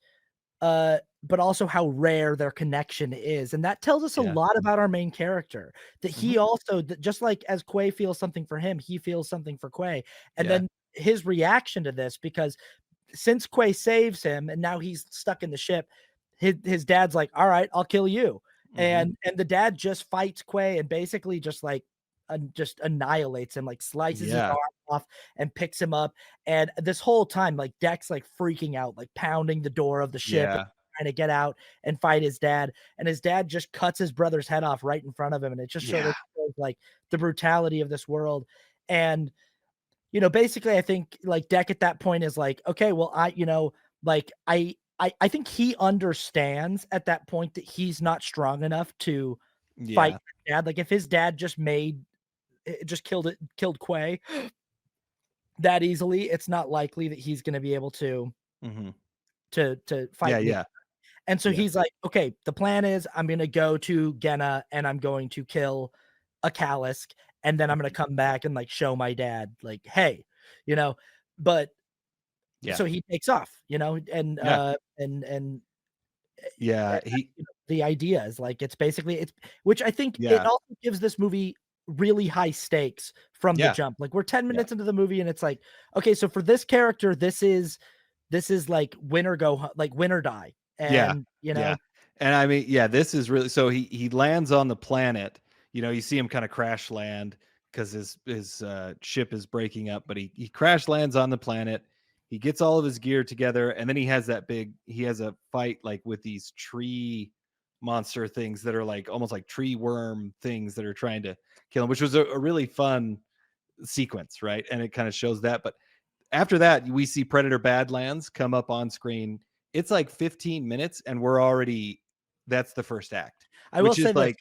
but also how rare their connection is, and that tells us a Yeah. lot about our main character, that Mhm. he also that just like as Quay feels something for him, he feels something for Quay, and Yeah. then his reaction to this, because since Quay saves him and now he's stuck in the ship, his dad's like, "All right, I'll kill you." Mhm. And the dad just fights Quay and basically just like just annihilates him, like slices his Yeah. arm off and picks him up. And this whole time, like Deck's like freaking out, like pounding the door of the ship, Yeah. trying to get out and fight his dad. And his dad just cuts his brother's head off right in front of him. And it just sort Yeah. of shows like the brutality of this world. And you know, basically, I think like Deck at that point is like, okay, well, you know, like I think he understands at that point that he's not strong enough to fight Yeah. his dad. Like if his dad just just killed Quay that easily, it's not likely that he's going to be able Mhm. to Yeah, fight me. yeah. And so Yeah. he's like, okay, the plan is I'm going to go to Genna and I'm going to kill a Kalisk, and then I'm going to come back and like show my dad like, hey, you know, but Yeah. so he takes off, you know, Yeah. and Yeah. He you know, the idea is like it's basically it's which I think it Yeah. also gives this movie really high stakes from the Yeah. jump. Like we're 10 Yeah. minutes into the movie and it's like, okay, so for this character, this is like win or go, like win or die. Yeah. And you Yeah. know, And I mean, yeah, this is really so he lands on the planet. You know, you see him kind of crash land because his ship is breaking up, but he crash lands on the planet. He gets all of his gear together, and then he has a fight like with these tree monster things that are like almost like tree worm things that are trying to kill him, which was a really fun sequence, right? And it kind of shows that. But after that, we see Predator Badlands come up on screen. It's like 15 minutes, and we're already that's the first act, I will which is say this. like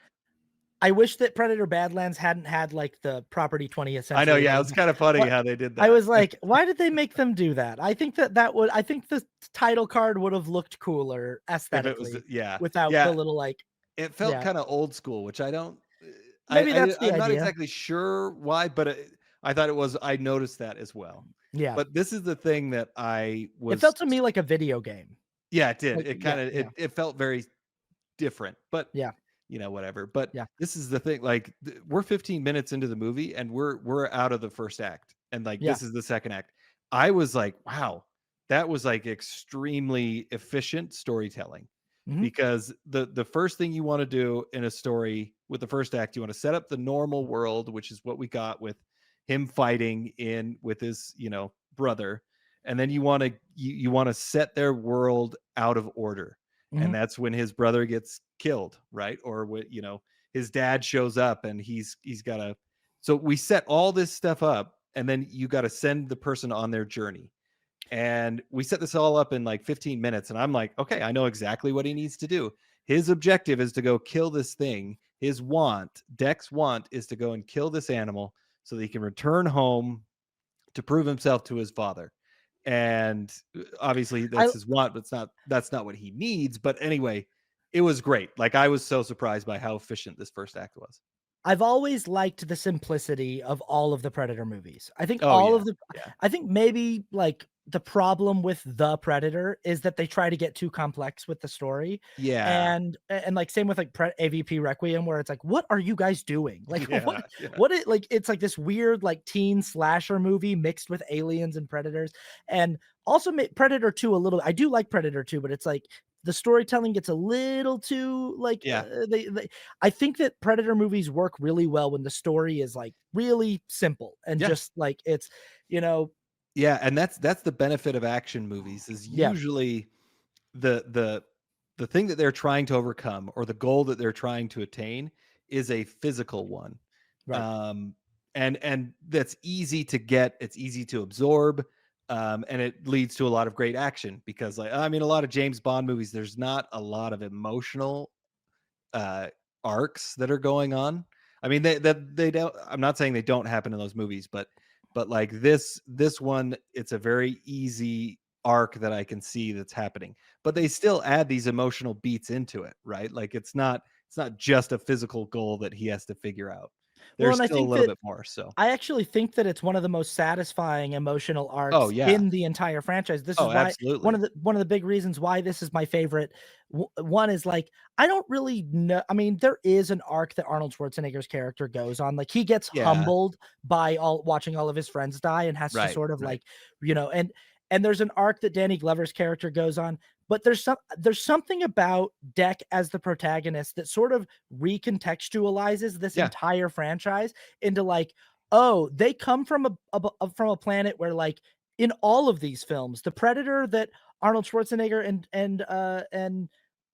I wish that Predator Badlands hadn't had like the property 20 I know, essentially yeah, like it's kind of funny what how they did I that. was like, why did they make them do that? I think the title card would have looked cooler If it was aesthetically yeah. without the Yeah, little like it felt yeah. kind of old school, which I don't Maybe that's the I'm not idea. exactly sure why, but I thought it was I noticed that as well. Yeah. But this is the thing that I It was felt to me like a video game. yeah, it did. Like, It yeah, kind of yeah, it felt very different, but yeah, you know, whatever. But yeah, this is the thing, like we're 15 minutes into the movie and we're out of the first act, and like yeah. this is the second act. I was like, wow, that was like extremely efficient storytelling, Mhm, because the first thing you want to do in a story with the first act, you want to set up the normal world, which is what we got with him fighting in with his, you know, brother, and then you want to set their world out of order, and mhm. that's when his brother gets killed, right? Or what, you know, his dad shows up and he's got to so we set all this stuff up, and then you got to send the person on their journey, and we set this all up in like 15 minutes, and I'm like, okay, I know exactly what he needs to do. His objective is to go kill this thing. His want, Deck's want, is to go and kill this animal so that he can return home to prove himself to his father. And obviously I that's his want, but that's not what he needs. But anyway, it was great. Like I was so surprised by how efficient this first act was. I've always liked the simplicity of all of the Predator movies. Oh yeah. Yeah. I think maybe, like, the problem with The Predator is that they try to get too complex with the story, Yeah. and, like, same with, like, AVP Requiem, where it's like, "What are you guys doing?" Like, Yeah. Yeah. what it like, it's like this weird, like, teen slasher movie mixed with aliens and predators, and also Predator 2 a little. I do like Predator 2, but it's like the storytelling gets a little too like Yeah. I think that Predator movies work really well when the story is like really simple and Yeah. just like it's, you know, Yeah, and that's the benefit of action movies is yeah, usually the the the thing that they're trying to overcome or the goal that they're trying to attain is a physical one. right. Um, and that's easy to get, it's easy to absorb, and it leads to a lot of great action because like I mean a lot of James Bond movies, there's not a lot of emotional uh arcs that are going on. I mean they don't, I'm not saying they don't happen in those movies, but like this one, it's a very easy arc that I can see that's happening. But they still add these emotional beats into it, right? Like it's not just a physical goal that he has to figure out. Well, There's and I still a think little that bit more. So, I actually think that it's one of the most satisfying emotional oh arcs yeah. in the entire franchise. This is Oh, why absolutely. one of the big reasons why this is my favorite. One is like I don't really know. I mean, there is an arc that Arnold Schwarzenegger's character goes on. Like he gets Yeah. humbled by all watching all of his friends die and has to Right. sort of Right. like, you know, and there's an arc that Danny Glover's character goes on. But there's something about Deck as the protagonist that sort of recontextualizes this Yeah. entire franchise into like, oh, they come from from a planet where, like, in all of these films, the predator that Arnold Schwarzenegger and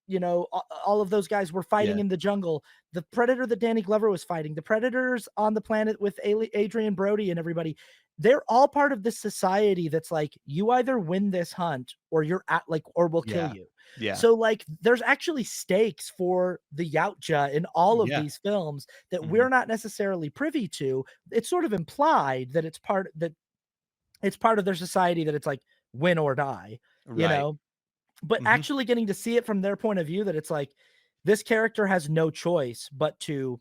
you know, all of those guys were fighting Yeah. in the jungle. The predator that Danny Glover was fighting, the predators on the planet with Adrian Brody and everybody, they're all part of this society that's like, you either win this hunt or you're at like, or we'll kill Yeah. you. Yeah. So like, there's actually stakes for the Yautja in all of Yeah. these films that Mhm. we're not necessarily privy to. It's sort of implied that it's part of their society that it's like win or die, you Right. know? But Mhm. actually getting to see it from their point of view that it's like this character has no choice but to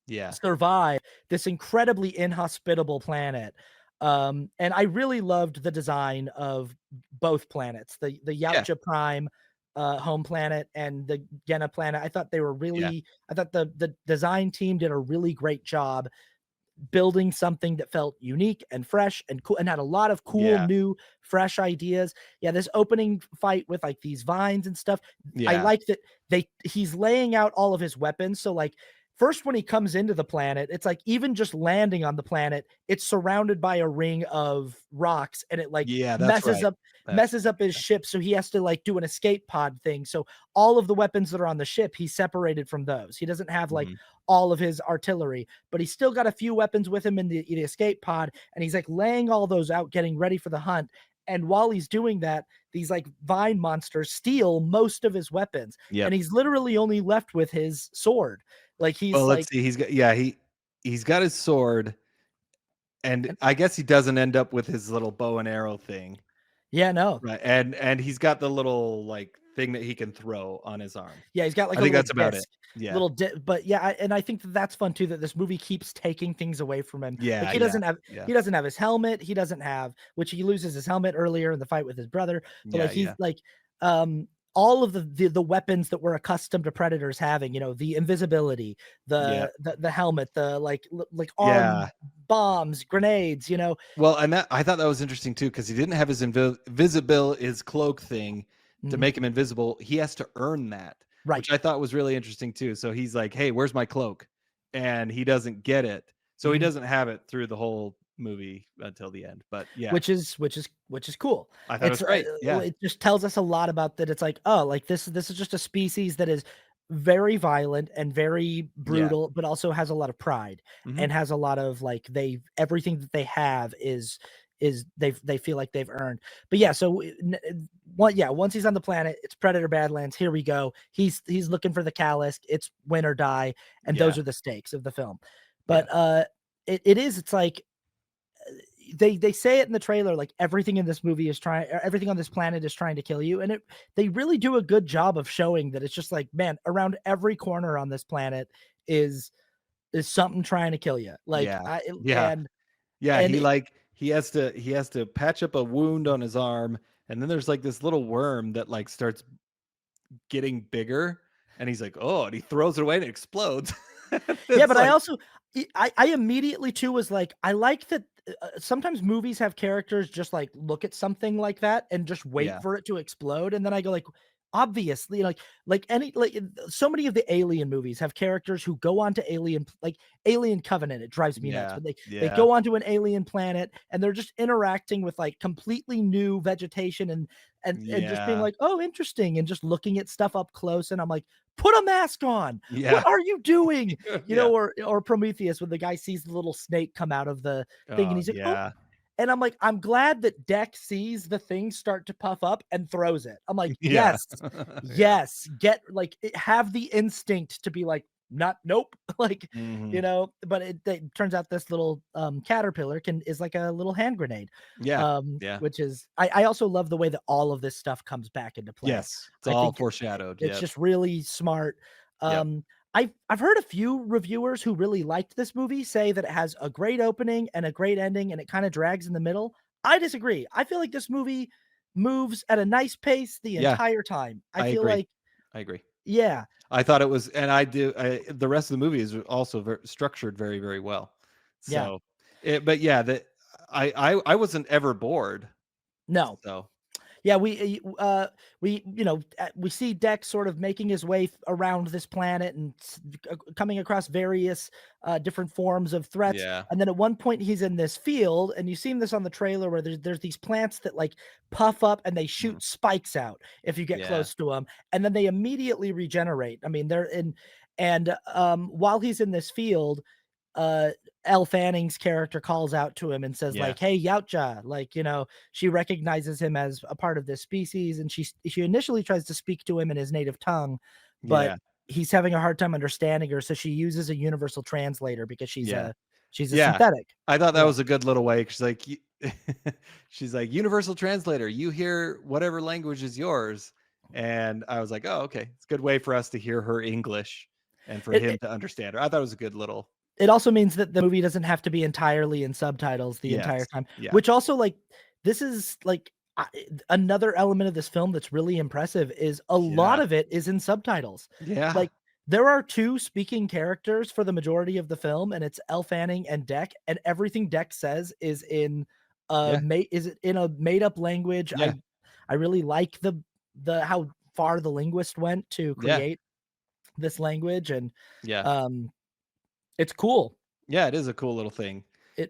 Yeah. survive this incredibly inhospitable planet. And I really loved the design of both planets, the Yeah. Yautja Prime home planet and the Genna planet. I thought they were Yeah. really, I thought the design team did a really great job building something that felt unique and fresh and cool and had a lot of cool Yeah. new fresh ideas. Yeah, this opening fight with like these vines and stuff, I Yeah. like that he's laying out all of his weapons. So like first when he comes into the planet, it's like even just landing on the planet, it's surrounded by a ring of rocks and it like Yeah, that's right. That's messes right. up his ship, so he has to like do an escape pod thing. So all of the weapons that are on the ship, he's separated from those. He doesn't have like Mhm. all of his artillery, but he's still got a few weapons with him in the escape pod, and he's like laying all those out, getting ready for the hunt. And while he's doing that, these like vine monsters steal most of his weapons, and Yep. he's literally only left with his sword. Like he's Well, let's like, see, he's got yeah, he's got his sword, and and I guess he doesn't end up with his little bow and arrow thing, yeah, no, right, and he's got the little, like, thing that he can throw on his arm. yeah, he's got like I a think little that's about it. disc, Yeah. but yeah, and I think that that's fun too. That this movie keeps taking things away from him. Like Yeah, yeah, yeah. he doesn't have his helmet. He doesn't have, which he loses his helmet earlier in the fight with his brother. But like Yeah, he's yeah. like, all of the weapons that we're accustomed to predators having. You know, the invisibility, Yep. the helmet, the like like Yeah. arm bombs, grenades. You know, Well, and that I thought that was interesting too because he didn't have his visible his cloak thing to mhm, make him invisible. He has to earn that, right. which I thought was really interesting too. So he's like, "Hey, where's my cloak?" And he doesn't get it. So he Mhm. doesn't have it through the whole movie until the end. But yeah, Which is cool. I thought it It's was great. Yeah. it just tells us a lot about that. It's like, oh, like this is just a species that is very violent and very Yeah. brutal, but also has a lot of pride Mhm. and has a lot of like they everything that they have is they feel like they've earned. But yeah, so once he's on the planet, it's Predator Badlands. Here we go. He's looking for the Callus. It's win or die, and those Yeah. are the stakes of the film. Yeah. But it is it's like they say it in the trailer like everything in this movie is trying everything on this planet is trying to kill you, and it they really do a good job of showing that it's just like man around every corner on this planet is is something trying to kill you like Yeah. I Yeah. Yeah, and it, he has to patch up a wound on his arm, and then there's, like, this little worm that, like, starts getting bigger, and he's like, "Oh," and he throws it away and it explodes. yeah It's but I like also I immediately too was like I like that sometimes movies have characters just like look at something like that and just wait Yeah. for it to explode, and then I go like, obviously, like any like so many of the Alien movies have characters who go onto like Alien Covenant. It drives me nuts, Yeah. but they Yeah. go onto an alien planet and they're just interacting with like completely new vegetation and just being Yeah. like, oh, interesting, and just looking at stuff up close, and I'm like, put a mask on. Yeah. What are you doing? You know, Yeah. or Prometheus when the guy sees the little snake come out of the thing and Oh, he's like, "Oh," yeah. and I'm like, I'm glad that Deck sees the thing start to puff up and throws it. I'm like, Yeah. "Yes, Yeah. yes, get like have the instinct to be like, not nope." Like, Mhm. but it turns out this little caterpillar is like a little hand grenade. Yeah. Yeah. Which is I also love the way that all of this stuff comes back into play. Yes. It's I all think foreshadowed. it's Yep. just really smart. Yep. Um, I've heard a few reviewers who really liked this movie say that it has a great opening and a great ending, and it kind of drags in the middle. I disagree. I feel like this movie moves at a nice pace the Yeah. entire time. I I feel agree. like, I agree. yeah, I thought it was, and the rest of the movie is also structured very, very well. yeah, So, but yeah, I wasn't ever bored. no, So, yeah, we see Dex sort of making his way around this planet and coming across various different forms of threats. yeah. And then at one point, he's in this field, and you see this on the trailer where there's these plants that like puff up and they Mhm. shoot spikes out if you get Yeah. close to them, and then they immediately regenerate. I mean, they're in, and while he's in this field, uh Elle Fanning's character calls out to him and says Yeah. like, "Hey, Yautja," like, she recognizes him as a part of this species, and she initially tries to speak to him in his native tongue, but Yeah. he's having a hard time understanding her, so she uses a universal translator because Yeah. she's a Yeah. synthetic. I thought that Yeah. was a good little way. 'Cause she's like, she's like, universal translator. You hear whatever language is yours. And I was like, oh, okay. It's a good way for us to hear her English and for It him it to understand her. I thought it was a good little. it also means that the movie doesn't have to be entirely in subtitles the entire Yes. time, Yeah. which also, like, this is, like, another element of this film that's really impressive is a lot Yeah. of it is in subtitles. Yeah. Like, there are 2 speaking characters for the majority of the film, and it's Elle Fanning and Deck, and everything Deck says is Yeah. in a made up language. Yeah. I really like the how far the linguist went to Yeah. create this language, and, Yeah. um, it's cool. Yeah, it is a cool little thing.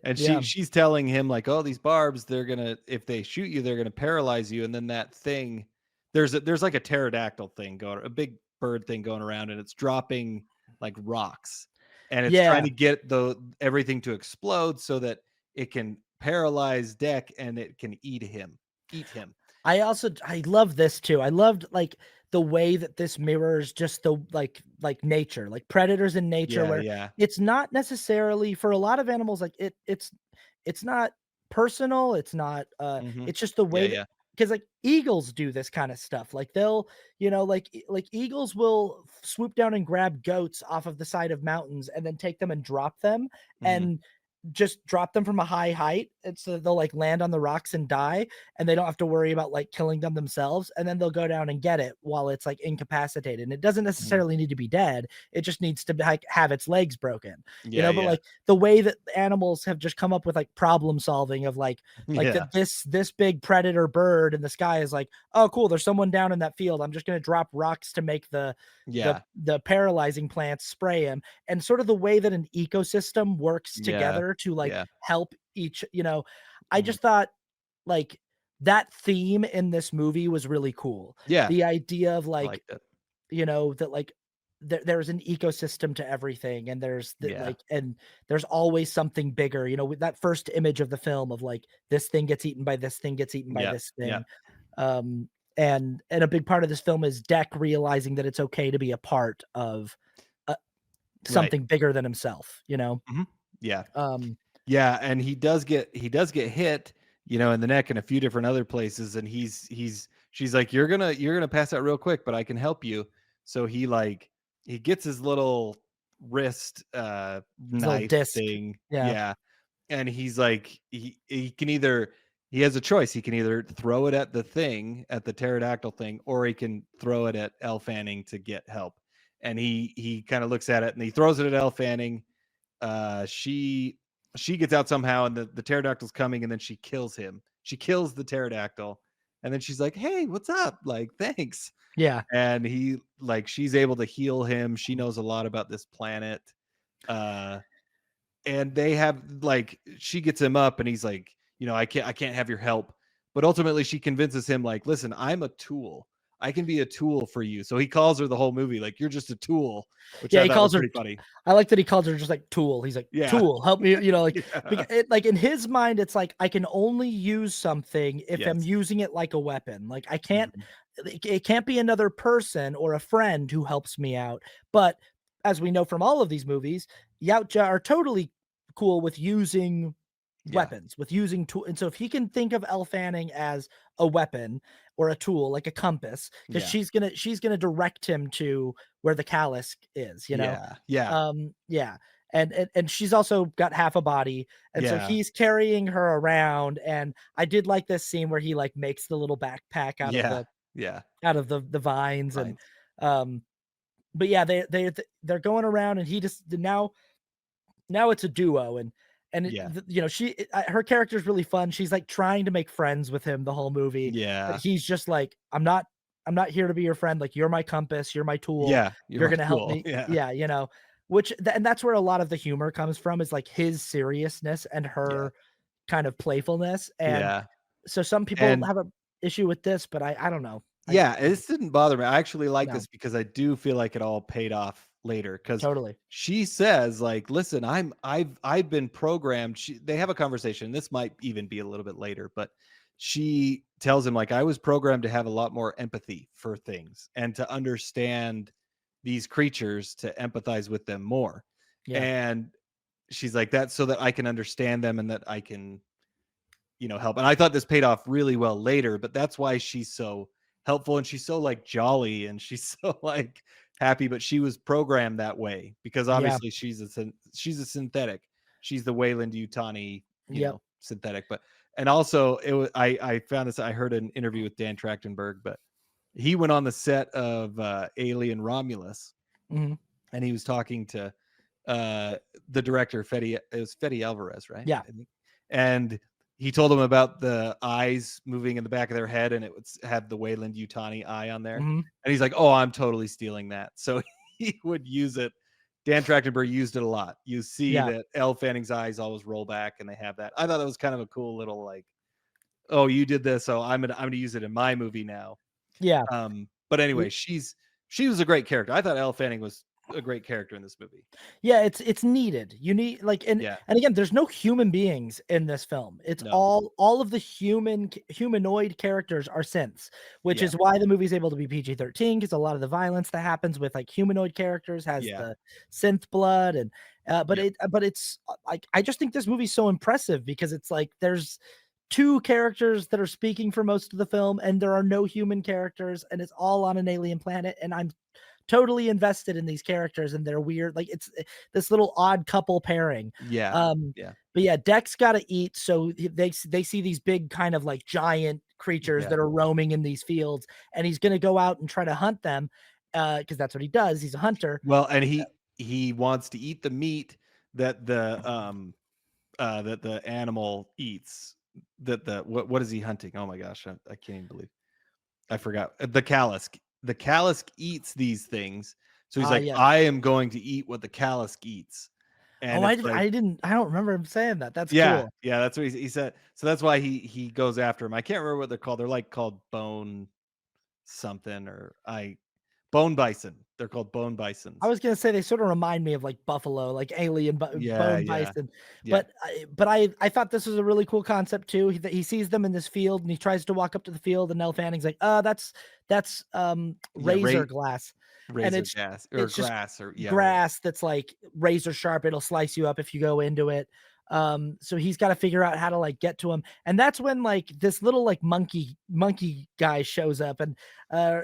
And Yeah. she's telling him like, "Oh, these barbs, they're gonna if they shoot you, they're gonna paralyze you." And then that thing, there's like a pterodactyl thing going, a big bird thing going around, and it's dropping like rocks, and it's trying Yeah. to get the everything to explode so that it can paralyze Deck and it can eat him. Eat him. I love this too. I loved, like, the way that this mirrors just the like nature, like predators in nature Yeah, where yeah. it's not necessarily for a lot of animals, like, it's not personal, Hmm. it's just the Yeah, way that yeah. because like, eagles do this kinda stuff, like, they'll like, eagles will swoop down and grab goats off of the side of mountains and then take them and drop them, Hmm. and just drop them from a high height, and so they'll, like, land on the rocks and die, and they don't have to worry about, like, killing them themselves, and then they'll go down and get it while it's, like, incapacitated, and it doesn't Hmm. necessarily need to be dead, it just needs to, like, have its legs broken, Yeah, but, yeah. like, the way that animals have just come up with, like, problem solving of, like, Yeah. that this big predator bird in the sky is like, "Oh, cool, there's someone down in that field, I'm just gonna drop rocks to make the Yeah. the paralyzing plants spray him," and sort of the way that an ecosystem works Yeah. together to like Yeah. help I Mhm. just thought like that theme in this movie was really cool. Yeah. The idea of I like, liked it. that like there's an ecosystem to everything, and there's that Yeah. like and there's always something bigger, with that first image of the film of like this thing gets eaten by this thing gets eaten by Yeah. this Yeah. thing. Um and a big part of this film is Deck realizing that it's okay to be a part of uh, Right. something bigger than himself. Mhm. Yeah. Um, Yeah, and he does get hit, in the neck and a few different other places, and she's like, "You're gonna pass out real quick, but I can help you." So he gets his little wrist his little knife disc. thing. Yeah. Yeah. And he's like he has a choice. He can either throw it at the thing, at the pterodactyl thing, or he can throw it at Elle Fanning to get help. And he kind of looks at it and he throws it at Elle Fanning. She she gets out somehow, and the pterodactyl's coming, and then she kills him. She kills the pterodactyl, and then she's like, "Hey, what's up? Like, thanks." Yeah. And he like she's able to heal him. She knows a lot about this planet. Uh and they have like she gets him up and he's like, I can't have your help. But ultimately she convinces him like, listen, I'm a tool. I can be a tool for you. So he calls her the whole movie like, you're just a tool, which Yeah, I he thought was calls her pretty funny. I like that he calls her just like tool. He's like, Yeah. "Tool, help me," like Yeah. like in his mind it's like I can only use something if I'm Yes. using it like a weapon. Like I can't Mhm. it can't be another person or a friend who helps me out. But as we know from all of these movies, Yautja are totally cool with using Yeah. weapons, with using tool. And so if he can think of Elle Fanning as a weapon or a tool, like a compass, because Yeah. she's gonna direct him to where the callus is, you know? Yeah. Yeah. Yeah. And she's also got half a body, and so Yeah. he's carrying her around. And I did like this scene where he like makes the little backpack Yeah. Yeah. out of the vines. And Fine. um but yeah, they're going around, and he just now it's a duo. And Yeah. her character is really fun. She's like trying to make friends with him the whole movie, but Yeah. he's just like, I'm not here to be your friend. Like, you're my compass, you're my tool, Yeah. You're you're my gonna help tool. me." Yeah. Yeah, and that's where a lot of the humor comes from, is like his seriousness and Yeah. her kind of playfulness. And Yeah. so some people And have a issue with this, but I don't know. yeah, this didn't bother me. I actually like No, this because I do feel like it all paid off later. Because totally. she says, like, "Listen, I've been programmed." They have a conversation. This might even be a little bit later, but she tells him, like, "I was programmed to have a lot more empathy for things and to understand these creatures, to empathize with them more." Yeah. And she's like, "That's so that I can understand them and that I can, help." And I thought this paid off really well later, but that's why she's so helpful and she's so like jolly and she's so like happy, but she was programmed that way because Yeah. obviously she's a synthetic. She's the Wayland Utani, Yep. synthetic. But and also it was I found this, I heard an interview with Dan Trachtenberg, but he went on the set of Alien Romulus Mhm. and he was talking to uh the director Fetty, it was Fetty Alvarez, right? Yeah. I think. And he told him about the eyes moving in the back of their head and it would have the Wayland Utani eye on there. Mhm. And he's like, "Oh, I'm totally stealing that." So he would use it. Dan Trachtenberg used it a lot. You see Yeah. that Elle Fanning's eyes always roll back and they have that. I thought that was kind of a cool little like, "Oh, you did this, so I'm gonna use it in my movie now." Yeah. But anyway, she was a great character. I thought Elle Fanning was a great character in this movie. Yeah, it's needed. You need like Yeah. and again, there's no human beings in this film. It's No. all of the humanoid characters are synths, which Yeah. is why the movie's able to be PG-13, because a lot of the violence that happens with like humanoid characters has Yeah. the synth blood. And Yep. but it's like I just think this movie's so impressive because it's like there's two characters that are speaking for most of the film, and there are no human characters, and it's all on an alien planet, and I'm totally invested in these characters and their weird, like, it's this little odd couple pairing. Yeah. um Yeah. but yeah, Dex got to eat, so they see these big kind of like giant creatures Yeah. that are roaming in these fields, and he's going to go out and try to hunt them, because that's what he does. He's a hunter. Well, and he wants to eat the meat that the animal eats. That the what is he hunting? Oh my gosh, I can't even believe I forgot. The Callusk. The Callusk eats these things. So he's like, Yes. I am going to eat what the Callusk eats. And Oh, it's like, I don't remember him saying that. That's yeah, cool. yeah, that's what he said. So that's why he goes after him. I can't remember what they're called. They're like called bone something or bone bison. They're called bone I bisons. was gonna say they sort of remind me of like buffalo, like alien Yeah, bone yeah, bison. yeah, But I thought this was a really cool concept too. He sees them in this field and he tries to walk up to the field, and Elle Fanning's like, that's yeah. razor glass," and Razor gas or it's just grass or yeah, right. grass that's like razor sharp. It'll slice you up if you go into it. So he's got to figure out how to like get to him, and that's when like this little like monkey guy shows up, and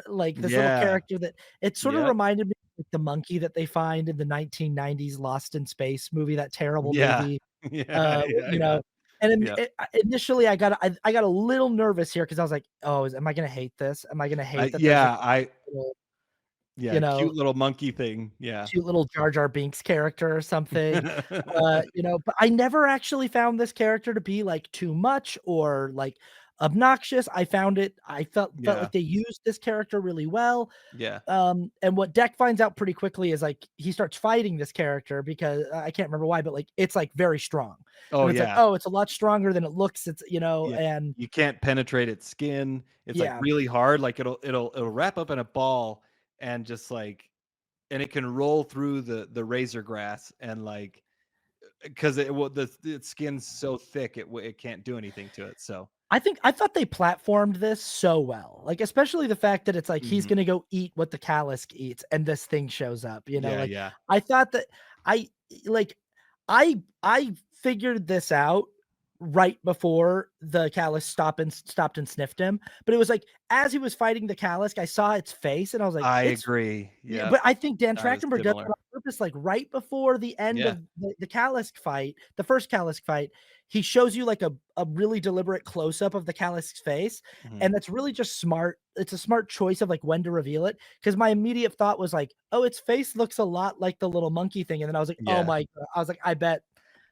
like this little Yeah, character that it sort of yep, reminded me of the monkey that they find in the 1990s Lost in Space movie, that terrible yeah, movie. yeah, yeah, You yeah, know, and yeah. initially I got a little nervous here because I was like, oh, am I gonna hate this? Am I gonna hate that there's a Yeah, little you Yeah, know, cute little monkey thing. Yeah. cute little Jar Jar Binks character or something, but I never actually found this character to be, like, too much or, like, obnoxious. I felt Yeah. like they used this character really well. Yeah. And what Deck finds out pretty quickly is, like, he starts fighting this character because I can't remember why, but, like, it's, like, very strong. Oh, And it's like, yeah. "Oh, it's a lot stronger than it looks," Yeah. and You can't penetrate its skin. It's, like, yeah. really hard, like, it'll wrap up in a ball and just, like and it can roll through the razor grass and, like, because it will the its skin's so thick, it can't do anything to it, so I thought they platformed this so well, like, especially the fact that it's like he's Mhm. gonna go eat what the Callisk eats, and this thing shows up, Yeah, like, yeah. I thought that I like, I figured this out right before the Callisk stopped and sniffed him, but it was like, as he was fighting the Callisk, I saw its face, and I was like, I "It's." agree. Yeah, Yep. but I think Dan That is Trachtenberg does it similar. on purpose, like, right before the end Yeah. of the Callisk fight, the first Callisk fight, he shows you, like, a really deliberate close-up of the Callisk's face, Mhm. and that's really just smart. It's a smart choice of, like, when to reveal it. Because my immediate thought was like, "Oh, its face looks a lot like the little monkey thing," and then I was like, "Oh Yeah. my god." I was like, I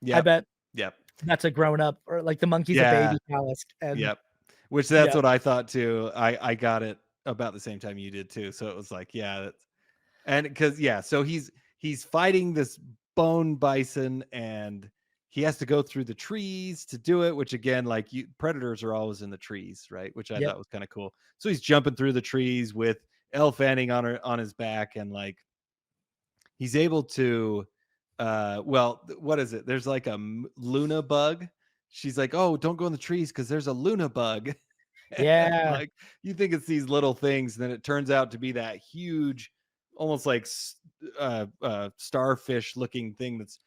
Yep. bet Yep. that's a grown up or, like, the monkey's a Yeah. baby Callisk," and Yep. Which that's yeah, what I thought too. I got it about the same time you did too, so it was like, yeah, that's and because yeah, so he's fighting this bone bison and he has to go through the trees to do it, which again, like predators are always in the trees, right? Which I yep, thought was kind of cool. So he's jumping through the trees with Elle Fanning on his back, and like he's able to what is it? There's like a Luna bug. She's like, "Oh, don't go in the trees because there's a Luna bug." And, yeah. like, you think it's these little things, then it turns out to be that huge, almost like starfish looking thing that's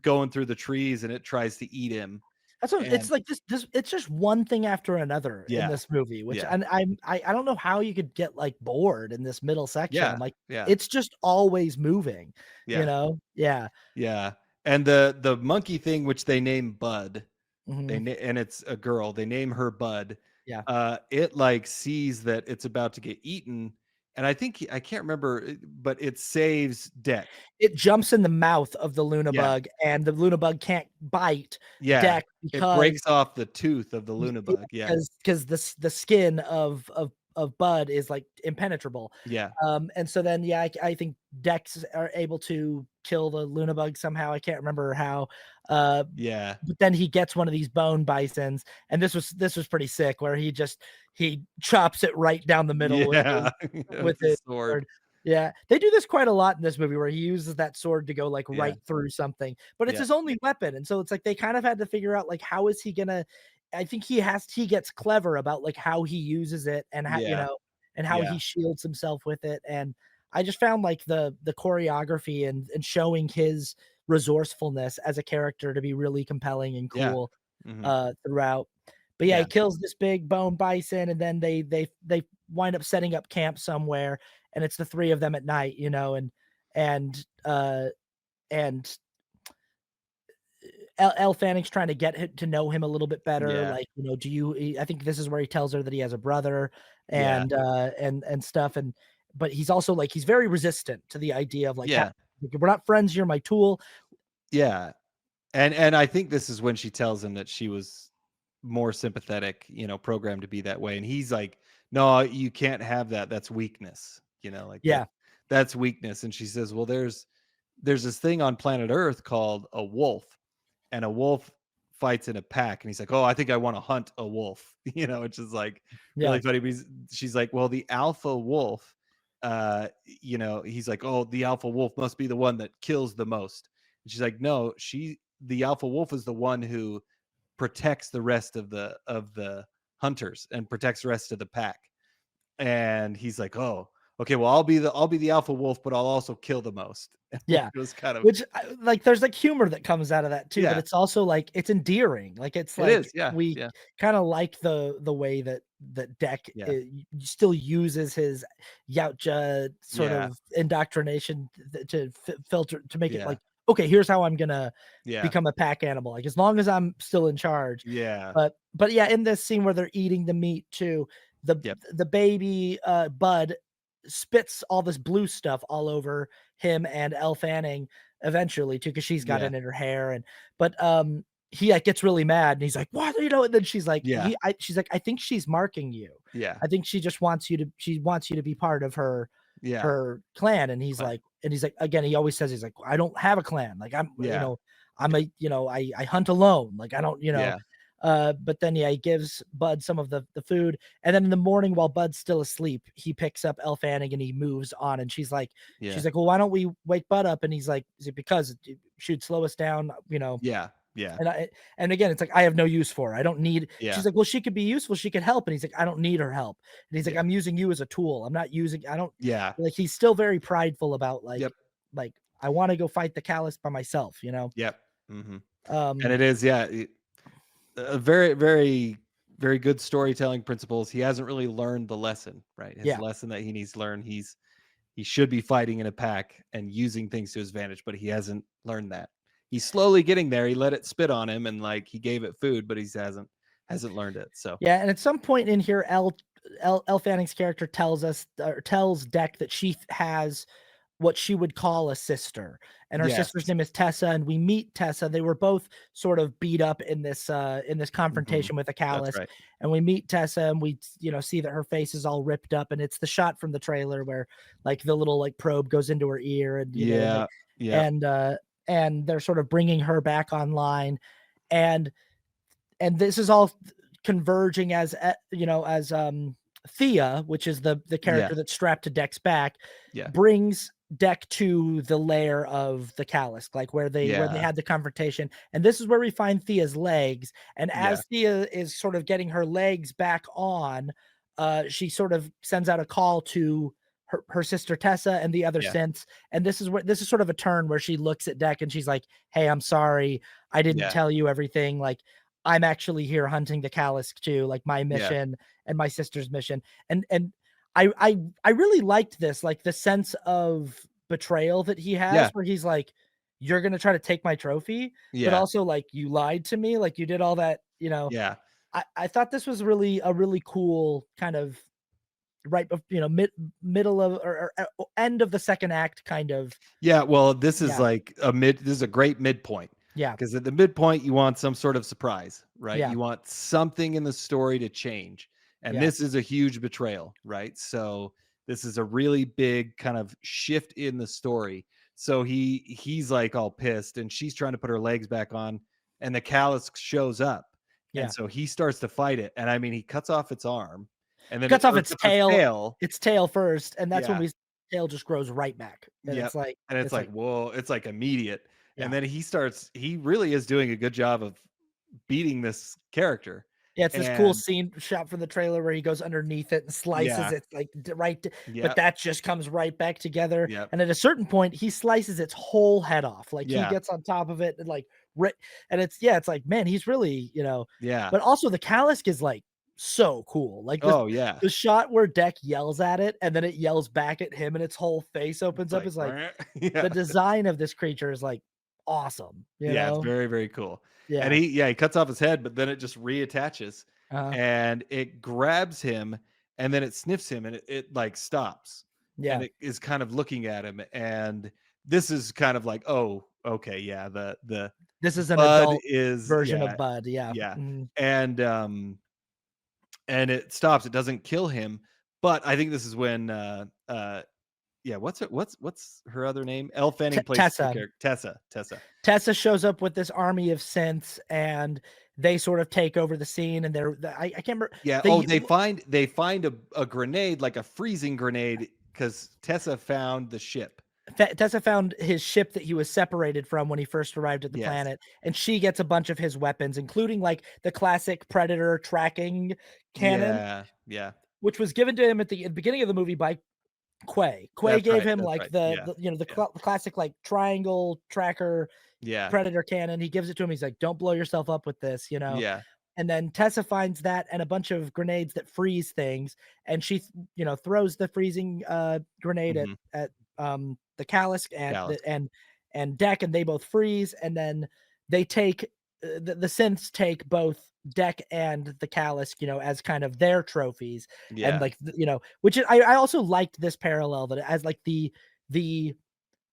going through the trees, and it tries to eat him. That's what it's And like this it's just one thing after another in yeah, this movie, which yeah, and I don't know how you could get, like, bored in this middle section. I'm yeah, like, yeah, it's just always moving, you yeah, know? Yeah. yeah. And the monkey thing, which they name Bud, Mhm. and it's a girl. They name her Bud. Yeah. It like sees that it's about to get eaten, and I think I can't remember, but it saves Deck. It jumps in the mouth of the Luna Yeah, bug, and the Luna bug can't bite yeah. Deck It because breaks off the tooth of the Y Luna yeah, bug. Yeah, 'cause the skin of Bud is, like, impenetrable, yeah, and so then, yeah, I think Dex are able to kill the Luna bug somehow. I can't remember how, uh, yeah, but then he gets one of these bone bisons, and this was pretty sick where he chops it right down the middle yeah. with It's a his sword. sword. Yeah, they do this quite a lot in this movie where he uses that sword to go, like, Yeah, right through something, but it's yeah, his only weapon, and so it's like they kind of had to figure out, like, how is he gonna I think he gets clever about, like, how he uses it and yeah, and how yeah, he shields himself with it, and I just found, like, the choreography and showing his resourcefulness as a character to be really compelling and yeah. cool, Mhm. throughout. But, yeah, Yeah, he kills this big bone bison, and then they wind up setting up camp somewhere, and it's the 3 of them at night, and, uh, and Elle Fanning's trying to get him to know him a little bit better, yeah, like, do you I think this is where he tells her that he has a brother yeah, and stuff, but he's also, like, he's very resistant to the idea of, like, yeah, "We're not friends, you're my tool." yeah. And I think this is when she tells him that she was more sympathetic, programmed to be that way, and he's like, "No, you can't have that. That's weakness." Like Yeah, that's weakness. And she says, "Well, there's this thing on planet Earth called a wolf, and a wolf fights in a pack." And he's like, "Oh, I think I want to hunt a wolf," which is like yeah, really funny because she's like, "Well, the alpha wolf, he's like, oh, the alpha wolf must be the one that kills the most." And she's like, "No, the alpha wolf is the one who protects the rest of the hunters and protects the rest of the pack." And he's like, "Oh, okay, well, I'll be the alpha wolf, but I'll also kill the most." Which yeah. was kind of Which, like, there's, like, humor that comes out of that too, but yeah, it's also, like, it's endearing, like, it's it is. like Yeah, we yeah, kinda like the way that Deck, yeah, still uses his Yautja sort yeah, of indoctrination to filter to make it yeah, like, "Okay, here's how I'm gonna yeah, become a pack animal, like, as long as I'm still in charge." yeah, But yeah, in this scene where they're eating the meat too, the yep, the baby, Bud spits all this blue stuff all over him and Elle Fanning eventually too, because she's got Yeah. it in her hair. And but he like gets really mad and he's like, "What?" You know, and then Yeah. she's like, "I think she's marking you. Yeah. I think she wants you to be part of Yeah. her clan." Clan. And he's like, again, he always says, he's like, "I don't have a clan. Like Yeah. I hunt alone. Like I don't, Yeah. but then yeah, he gives Bud some of the food, and then in the morning while Bud's still asleep, he picks up Elle Fanning and he moves on, and Yeah. "Well, why don't we wake Bud up?" And he's like, "Is it because it should slow us down, you know?" Yeah. Yeah. And again, it's like, I have no use for her. I don't need. She's Yeah. like, "Well, she could be useful. She could help." And he's like, "I don't need her help." And he's like, Yeah. "I'm using you as a tool. I'm not using. I don't Yeah. like." He's still very prideful about Yep. like I want to go fight the callous by myself, you know. Yep. Mhm. And Um, it is, yeah, a very, very, very good storytelling principles. He hasn't really learned the lesson, right? His yeah. lesson that he needs to learn, he should be fighting in a pack and using things to his advantage, but he hasn't learned that. He's slowly getting there. He let it spit on him and like he gave it food, but he hasn't learned it. So Yeah, and at some point in here, Elle Fanning's character tells us, or tells Deck, that she has what she would call a sister, and her yes. sister's name is Tessa. And we meet Tessa. They were both sort of beat up in this Mhm. confrontation with a That's callus, right. and we meet Tessa, and we see that her face is all ripped up, and it's the shot from the trailer where like the little like probe goes into her ear, and Yeah. Yep. and uh and they're sort of bringing her back online, and this is all converging as as Thea, which is the Yeah. character that's strapped to Deck's back, Yeah. brings Deck to the lair of the Calisk, like where they Yeah. had the confrontation. And this is where we find Thea's legs. And Yeah. as Thea is sort of getting her legs back on, she sort of sends out a call to her sister Tessa and the other Yeah. synths. And this is sort of a turn where she looks at Deck and she's like, "Hey, I'm sorry. I didn't Yeah. tell you everything. Like, I'm actually here hunting the Calisk too, like my Yeah. mission and my sister's mission." And I really liked this, like the sense of betrayal that he has, Yeah. where he's like, "You're gonna try to take my trophy, but Yeah. also like you lied to me, like you did all that, you know." Yeah. I thought this was really a really cool kind of middle of end of the second act kind of. Yeah, well, this is Yeah, like this is a great midpoint yeah, because at the midpoint you want some sort of surprise, right? yeah, You want something in the story to change. And yeah, this is a huge betrayal, right? So this is a really big kind of shift in the story. So he's like all pissed and she's trying to put her legs back on and the callus shows up. And yeah. so he starts to fight it. And I mean, he cuts off its arm and then Cuts off or cuts its tail. its tail first, and that's when Yeah. we tail just grows right back, and Yep, and it's it's like, like whoa, it's like immediate, and yeah. then he really is doing a good job of beating this character, Yeah, it's this cool and scene shot from the trailer where he goes underneath it and slices yeah, it, like, d right d but yep, that just comes right back together, yep, and at a certain point, he slices its whole head off, like, he yeah, gets on top of it and, like, ri and it's yeah, it's like, man, he's really, yeah, but also the Calisk is, like, so cool, like, oh, yeah, the shot where Deck yells at it, and then it yells back at him, and its whole face it's opens up like, is, like, yeah, the design of this creature is, like, awesome, you yeah, it's know? very, very cool, and Yeah. he cuts off his head, but then it just reattaches, Uh-huh. and it grabs him, and then it sniffs him, and it like, stops, and Yeah. it is kind of looking at him, and this is kind of like, "Oh, okay, yeah, the This is an Bud adult is version yeah, of Bud, yeah. yeah, Mhm. and, and it stops, it doesn't kill him, but I think this is when, yeah, what's her other name? Elle Fanning plays the Tessa. character Tessa. Tessa shows up with this army of synths, and they sort of take over the scene, and I can't remember Yeah, oh, they they find a grenade, like a freezing grenade, because Tessa found the ship. Tessa found his ship that he was separated from when he first arrived at the Yes. planet, and she gets a bunch of his weapons, including, like, the classic Predator tracking cannon, Yeah, yeah. which was given to him at the beginning of the movie by Quay. Quay That's gave right, him, that's like, right. Yeah, yeah, the classic, like, triangle tracker yeah, Predator cannon. He gives it to him. He's like, "Don't blow yourself up with this," you know? yeah. And then Tessa finds that and a bunch of grenades that freeze things, and she, throws the freezing, grenade Mhm. at, the Calisk Dallas. and Deck, and they both freeze, and then they take, the synths take both Deck and the Calisk, as kind of their trophies, and Yeah. like which I also liked this parallel that as like the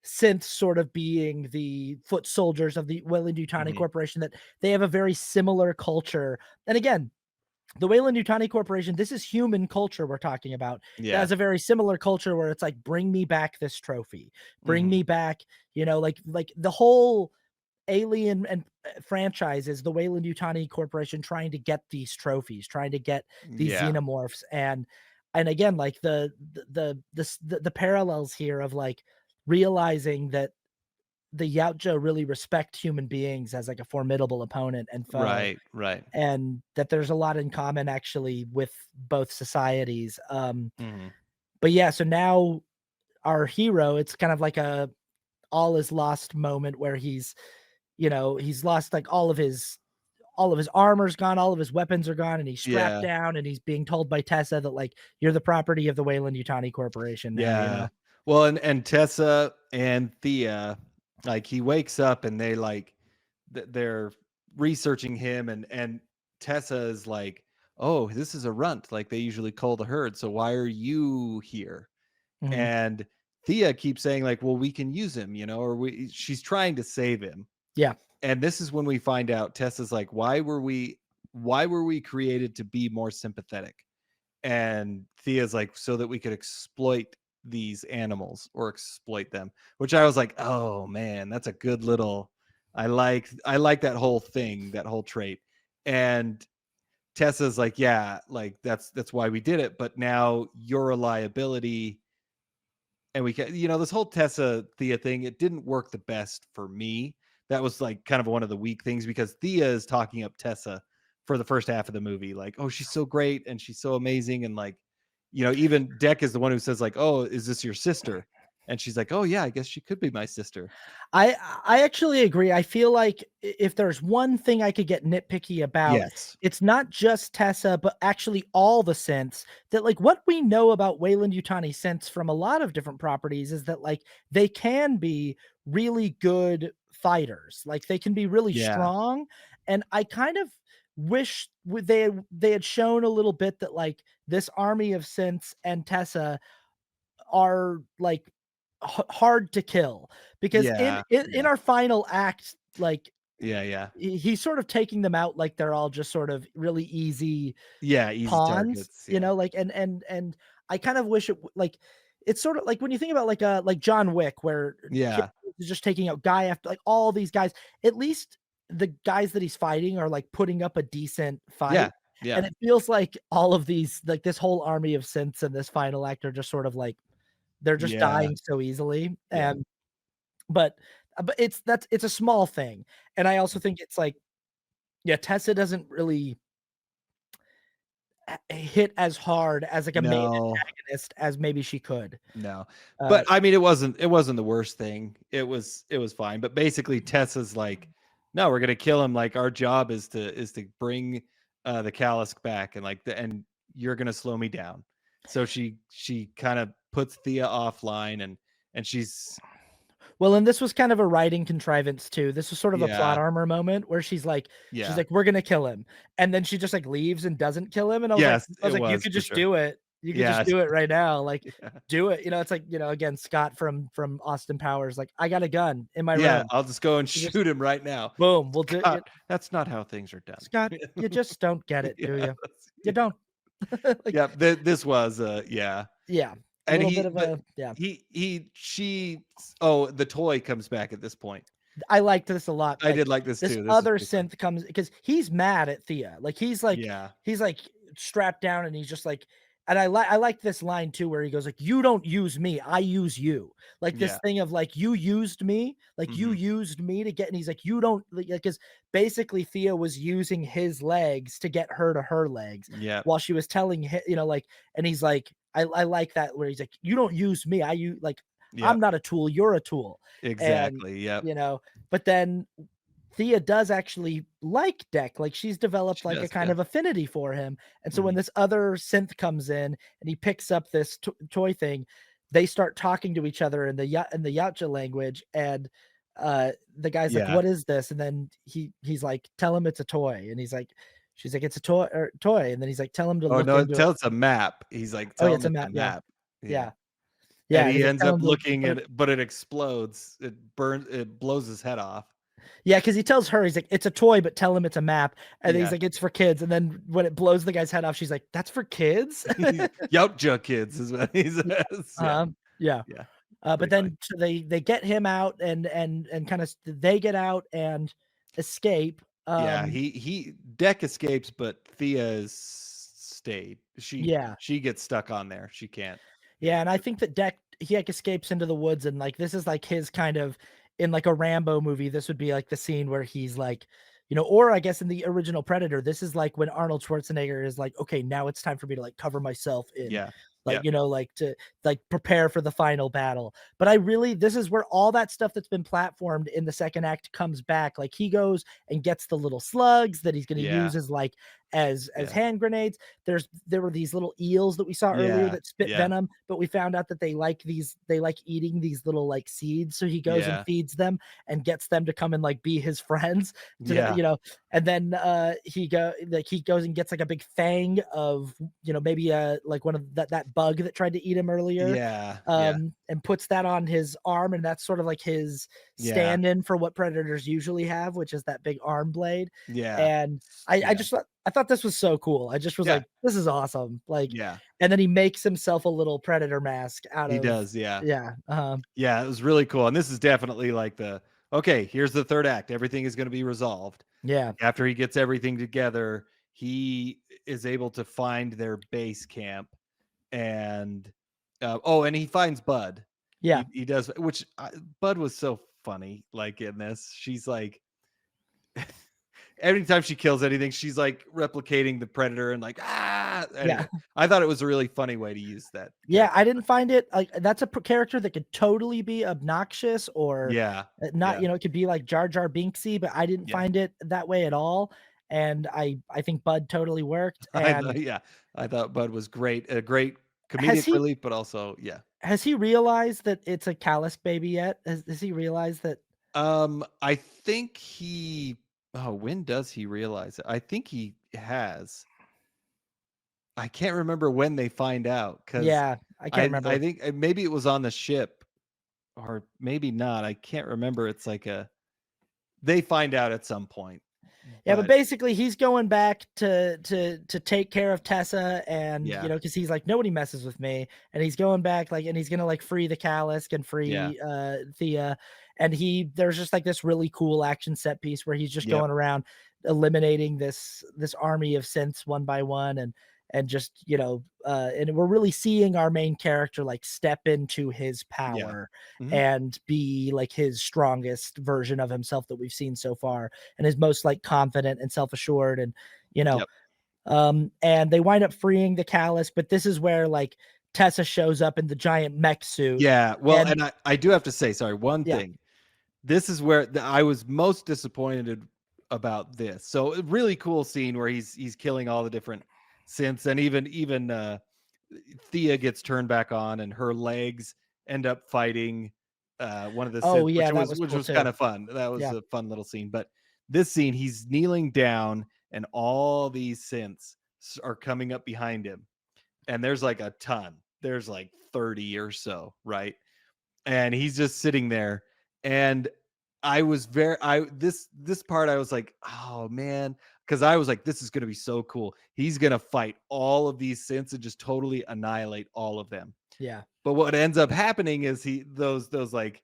synths sort of being the foot soldiers of the Weyland-Yutani Mhm. Corporation, that they have a very similar culture. And again, the Weyland-Yutani Corporation, this is human culture we're talking about. That Yeah. has a very similar culture where it's like, bring me back this trophy. Bring Mhm. me back, like the whole Alien and franchise is the Weyland-Yutani Corporation trying to get these trophies, trying to get these Yeah. xenomorphs. And again, like the parallels here of like realizing that the Yautja really respect human beings as like a formidable opponent and foe, Right, right. and that there's a lot in common actually with both societies. Mhm. But yeah, so now our hero, it's kind of like a all is lost moment where he's lost like all of his armor's gone, all of his weapons are gone, and he's strapped Yeah. down, and he's being told by Tessa that like you're the property of the Weyland-Yutani Corporation now. Yeah. Well, and Tessa and Thea, like, he wakes up and they, like, they're researching him, and Tessa is like, "Oh, this is a runt, like, they usually cull the herd, so why are you here?" Mhm. And Thea keeps saying, like, "Well, we can use him," or she's trying to save him. Yeah. And this is when we find out Tessa's like, "Why were we created to be more sympathetic?" And Thea's like, "So that we could exploit these animals or exploit them," which I was like, "Oh man, that's a good little." I like that whole thing, that whole trait. And Tessa's like, "Yeah, like that's why we did it, but now you're a liability." And we can, this whole Tessa Thea thing, it didn't work the best for me. That was like kind of one of the weak things, because Thea is talking up Tessa for the first half of the movie, like, "Oh, she's so great and she's so amazing." And like, even Deck is the one who says, like, "Oh, is this your sister?" And she's like, "Oh yeah, I guess she could be my sister." I actually agree. I feel like if there's one thing I could get nitpicky about, Yes. it's not just Tessa, but actually all the synths. That like what we know about Weyland-Yutani synths from a lot of different properties is that like they can be really good fighters. Like they can be really Yeah. strong, and I kind of wish they had shown a little bit that like this army of synths and Tessa are like hard to kill, because in, Yeah. in Yeah. in our final act, like Yeah. Yeah. he's sort of taking them out like they're all just sort of really easy Yeah. Easy pawns, targets. Yeah. like, and I kind of wish like it's sort of like when you think about like John Wick, where Keanu Yeah. is just taking out guy after like all these guys. At least the guys that he's fighting are like putting up a decent fight. Yeah. Yeah. And it feels like all of these, like this whole army of synths in this final act are just sort of like they're just Yeah. dying so easily. Yeah. And but it's a small thing. And I also think it's like, yeah, Tessa doesn't really hit as hard as like a main No. antagonist as maybe she could. No. Uh, But, I mean, it wasn't the worst thing. It was fine, but basically Tessa's like, "No, we're gonna kill him, like, our job is to bring, the Calisk back, and, like, and you're gonna slow me down." So she kinda puts Thea offline, and well, and this was kind of a writing contrivance too. This was sort of a plot yeah, armor moment where she's yeah. like, "We're gonna kill him," and then she just like leaves and doesn't kill him. And I was like, Yes, it "You was could for just sure. do it. You could just Yes. do it right now. Like, Yeah. do it." It's like again, Scott from Austin Powers. Like, I got a gun in my Yeah, room. I'll just go and You just shoot him right now. boom. We'll do Scott, it. that's not how things are done. Scott, you just don't get it, do Yeah, you? You don't. Like, yeah, this was, yeah. yeah, a And little bit of but a yeah. she oh, the toy comes back at this point. I liked this a lot. I Like did like this this too. This is other pretty fun. synth comes because he's mad at Thea. Like Yeah, he's like strapped down, and he's just like, and I like this line too where he goes like, "You don't use me, I use you." Like this yeah, thing of like, you mhm, used me to get, and he's like, "You don't," like, because basically Thea was using his legs to get her to her legs yep, while she was telling him, like, and he's like, I like that where he's like, "You don't use me, I use like I'm yep, not a tool, you're a tool." And exactly, yep. but then Thea does actually like Deck. Like she's developed She like a does, kind yeah, of affinity for him. And so when mhm, this other synth comes in and he picks up this toy thing, they start talking to each other in the Yautja language. And the guy's like, yeah, "What is this?" And then he's like, "Tell him it's a toy." And he's like, She's like, "It's a toy," and then he's like, "Tell him to Oh, look no, into it." tell it's a map. He's like, Oh, yeah, "Tell it's him a it's a map, yeah. map." Yeah. Yeah. And Yeah, and he he's like, ends "Tell up him to looking put at it." it, but it explodes. It blows his head off. Yeah, because he tells her, he's like, "It's a toy, but tell him it's a map," and then he's Yeah. like, "It's for kids," and then when it blows the guy's head off, she's like, "That's for kids?" Yautja kids is what he Yeah, says. Yeah. uh-huh, yeah, Yeah. but Pretty funny. then so they get him out and kinda they get out and escape, Yeah, he Deck escapes, but Thea is stayed. yeah. She gets stuck on there. She can't. Yeah, and I think that Deck he, like, escapes into the woods and, like, this is, like, his kind of in, like, a Rambo movie, this would be, like, the scene where he's, like, or I guess in the original Predator, this is, like, when Arnold Schwarzenegger is like, "Okay, now it's time for me to, like, cover myself in," Yeah. like, Yep. like, to, like, prepare for the final battle. But I really this is where all that stuff that's been platformed in the second act comes back, like, he goes and gets the little slugs that he's gonna Yeah. use as, like, as Yeah. hand grenades. There were these little eels that we saw earlier Yeah. that spit Yeah. venom, but we found out that they like eating these little, like, seeds, so he goes and Yeah. feeds them and gets them to come and, like, be his friends to, Yeah. and then, he goes and gets, like, a big fang of, maybe, like, one of that bug that tried to eat him earlier, Yeah. Yeah. and puts that on his arm, and that's sort of like his Yeah. stand-in for what predators usually have, which is that big arm blade, Yeah. and I Yeah. just thought this was so cool. I just was Yeah. like, "This is awesome." Like, Yeah. and then he makes himself a little predator mask out He of does. Yeah. yeah, Yeah. It was really cool. And this is definitely like okay, here's the third act. Everything is going to be resolved. yeah, Like after he gets everything together, he is able to find their base camp and and he finds Bud. yeah, He does, which Bud was so funny. Like in this, she's like, every time she kills anything, she's like replicating the predator and like yeah. Anyway, I thought it was a really funny way to use that Yeah, character. I didn't find it like that's a character that could totally be obnoxious or, Yeah, not, yeah, it could be like Jar Jar Binksy, but I didn't yeah. find it that way at all, and I think Bud totally worked, I thought, and yeah, I thought Bud was great, a great has comedic he relief, but also, yeah. has he realized that it's a callus baby yet? Has he realized that I think when does he realize it? I think he has. I can't remember when they find out because yeah, I can't I remember. think maybe it was on the ship or maybe not. I can't remember. It's like they find out at some point, Yeah, but but basically he's going back to take care of Tessa and, yeah, because he's like, "Nobody messes with me," and he's going back, like, and he's gonna, like, free the Calisk and yeah, free, Thea, and there's just, like, this really cool action set piece where he's just yep, going around eliminating this army of synths one by one and just, and we're really seeing our main character, like, step into his yeah, power hmm, and be, like, his strongest version of himself that we've seen so far and is most like confident and self-assured and you know yep. and they wind up freeing the callus, but this is where like Tessa shows up in the giant mech suit Yeah, well, and and I do have to say, sorry, one yeah. thing. This is where I was most disappointed about this. So, a really cool scene where he's killing all the different synths, and even Thea gets turned back on, and her legs end up fighting one of the Oh synths, yeah, that was which cool was too. kind of fun. That was Yeah. a fun little scene. But this scene, he's kneeling down, and all these synths are coming up behind him, and there's like a ton. There's like 30 or so, right? And he's just sitting there, and I was very I this part I was like, "Oh, man," because I was like, "This is gonna be so cool. He's gonna fight all of these synths and just totally annihilate all of them." Yeah. But what ends up happening is those, like,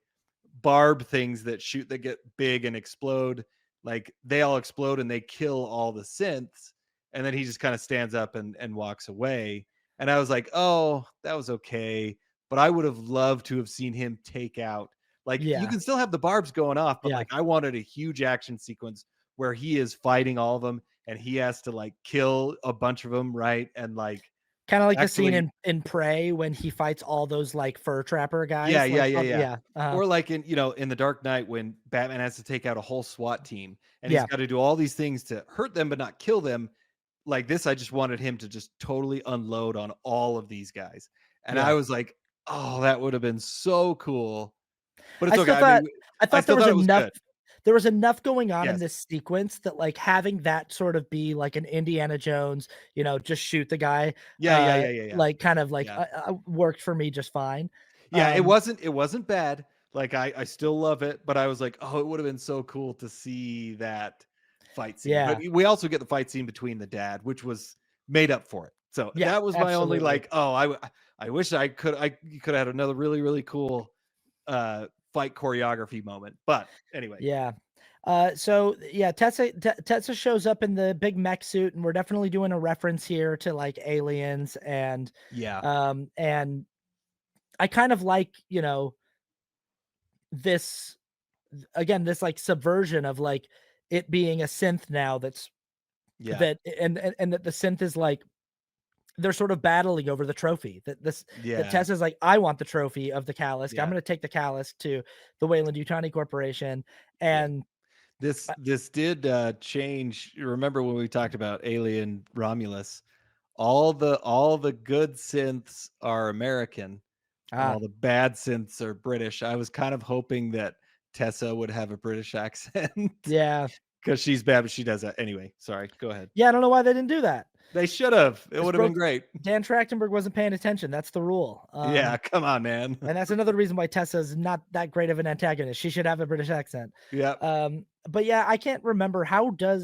barb things that get big and explode, like, they all explode and they kill all the synths, and then he just kinda stands up and walks away, and I was like, "Oh, that was okay," but I would have loved to have seen him take out, like, you Yeah. can still have the barbs going off, but, Yeah. like, I wanted a huge action sequence where he is fighting all of them, and he has to, like, kill a bunch of them, right? And, like, Kind of like the scene actually in Prey when he fights all those like fur trapper yeah, guys yeah, like yeah, yeah. yeah. Or like in The Dark Knight when Batman has to take out a whole SWAT team and he's Yeah. gotta do all these things to hurt them but not kill them. Like this, I just wanted him to just totally unload on all of these guys. And I Yeah. was like, "Oh, that would have been so cool." But I it's okay. still I mean, thought I I thought there still was thought it was enough good. there was enough going on in Yes. this sequence that, like, having that sort of be like an Indiana Jones, just shoot the guy, Yeah, yeah, yeah, yeah, yeah. like, kind of like, Yeah. worked for me just fine. Yeah, Um, it wasn't bad. Like, I still love it, but I was like, "Oh, it would've been so cool to see that fight scene." But yeah, we also get the fight scene between the dad, which was made up for it. So, yeah, that was my only, absolutely. like, "Oh, I wish I you coulda had another really, really cool, fight choreography moment." But, anyway. Yeah. So yeah, Tessa shows up in the big mech suit, and we're definitely doing a reference here to like aliens Yeah. and I kind of like, this again, this like subversion of like it being a synth now Yeah. that and that the synth is like they're sort of battling over the trophy. That Yeah. Tessa's like, I want the trophy of the Calisk. I'm Yeah. gonna take the Calisk to the Wayland Yutani Corporation. Yeah. And This did, change. Remember when we talked about Alien Romulus? All the good synths are American, and all ah, the bad synths are British. I was kind of hoping that Tessa would have a British accent yeah. because she's bad, but she does that anyway. Sorry, go ahead. Yeah, I don't know why they didn't do that. They should have. It This would have been broke great. Dan Trachtenberg wasn't paying attention, that's the rule, Yeah, come on, man. and that's another reason why Tessa's not that great of an antagonist, she should have a British accent. Yep. But yeah, I can't remember how do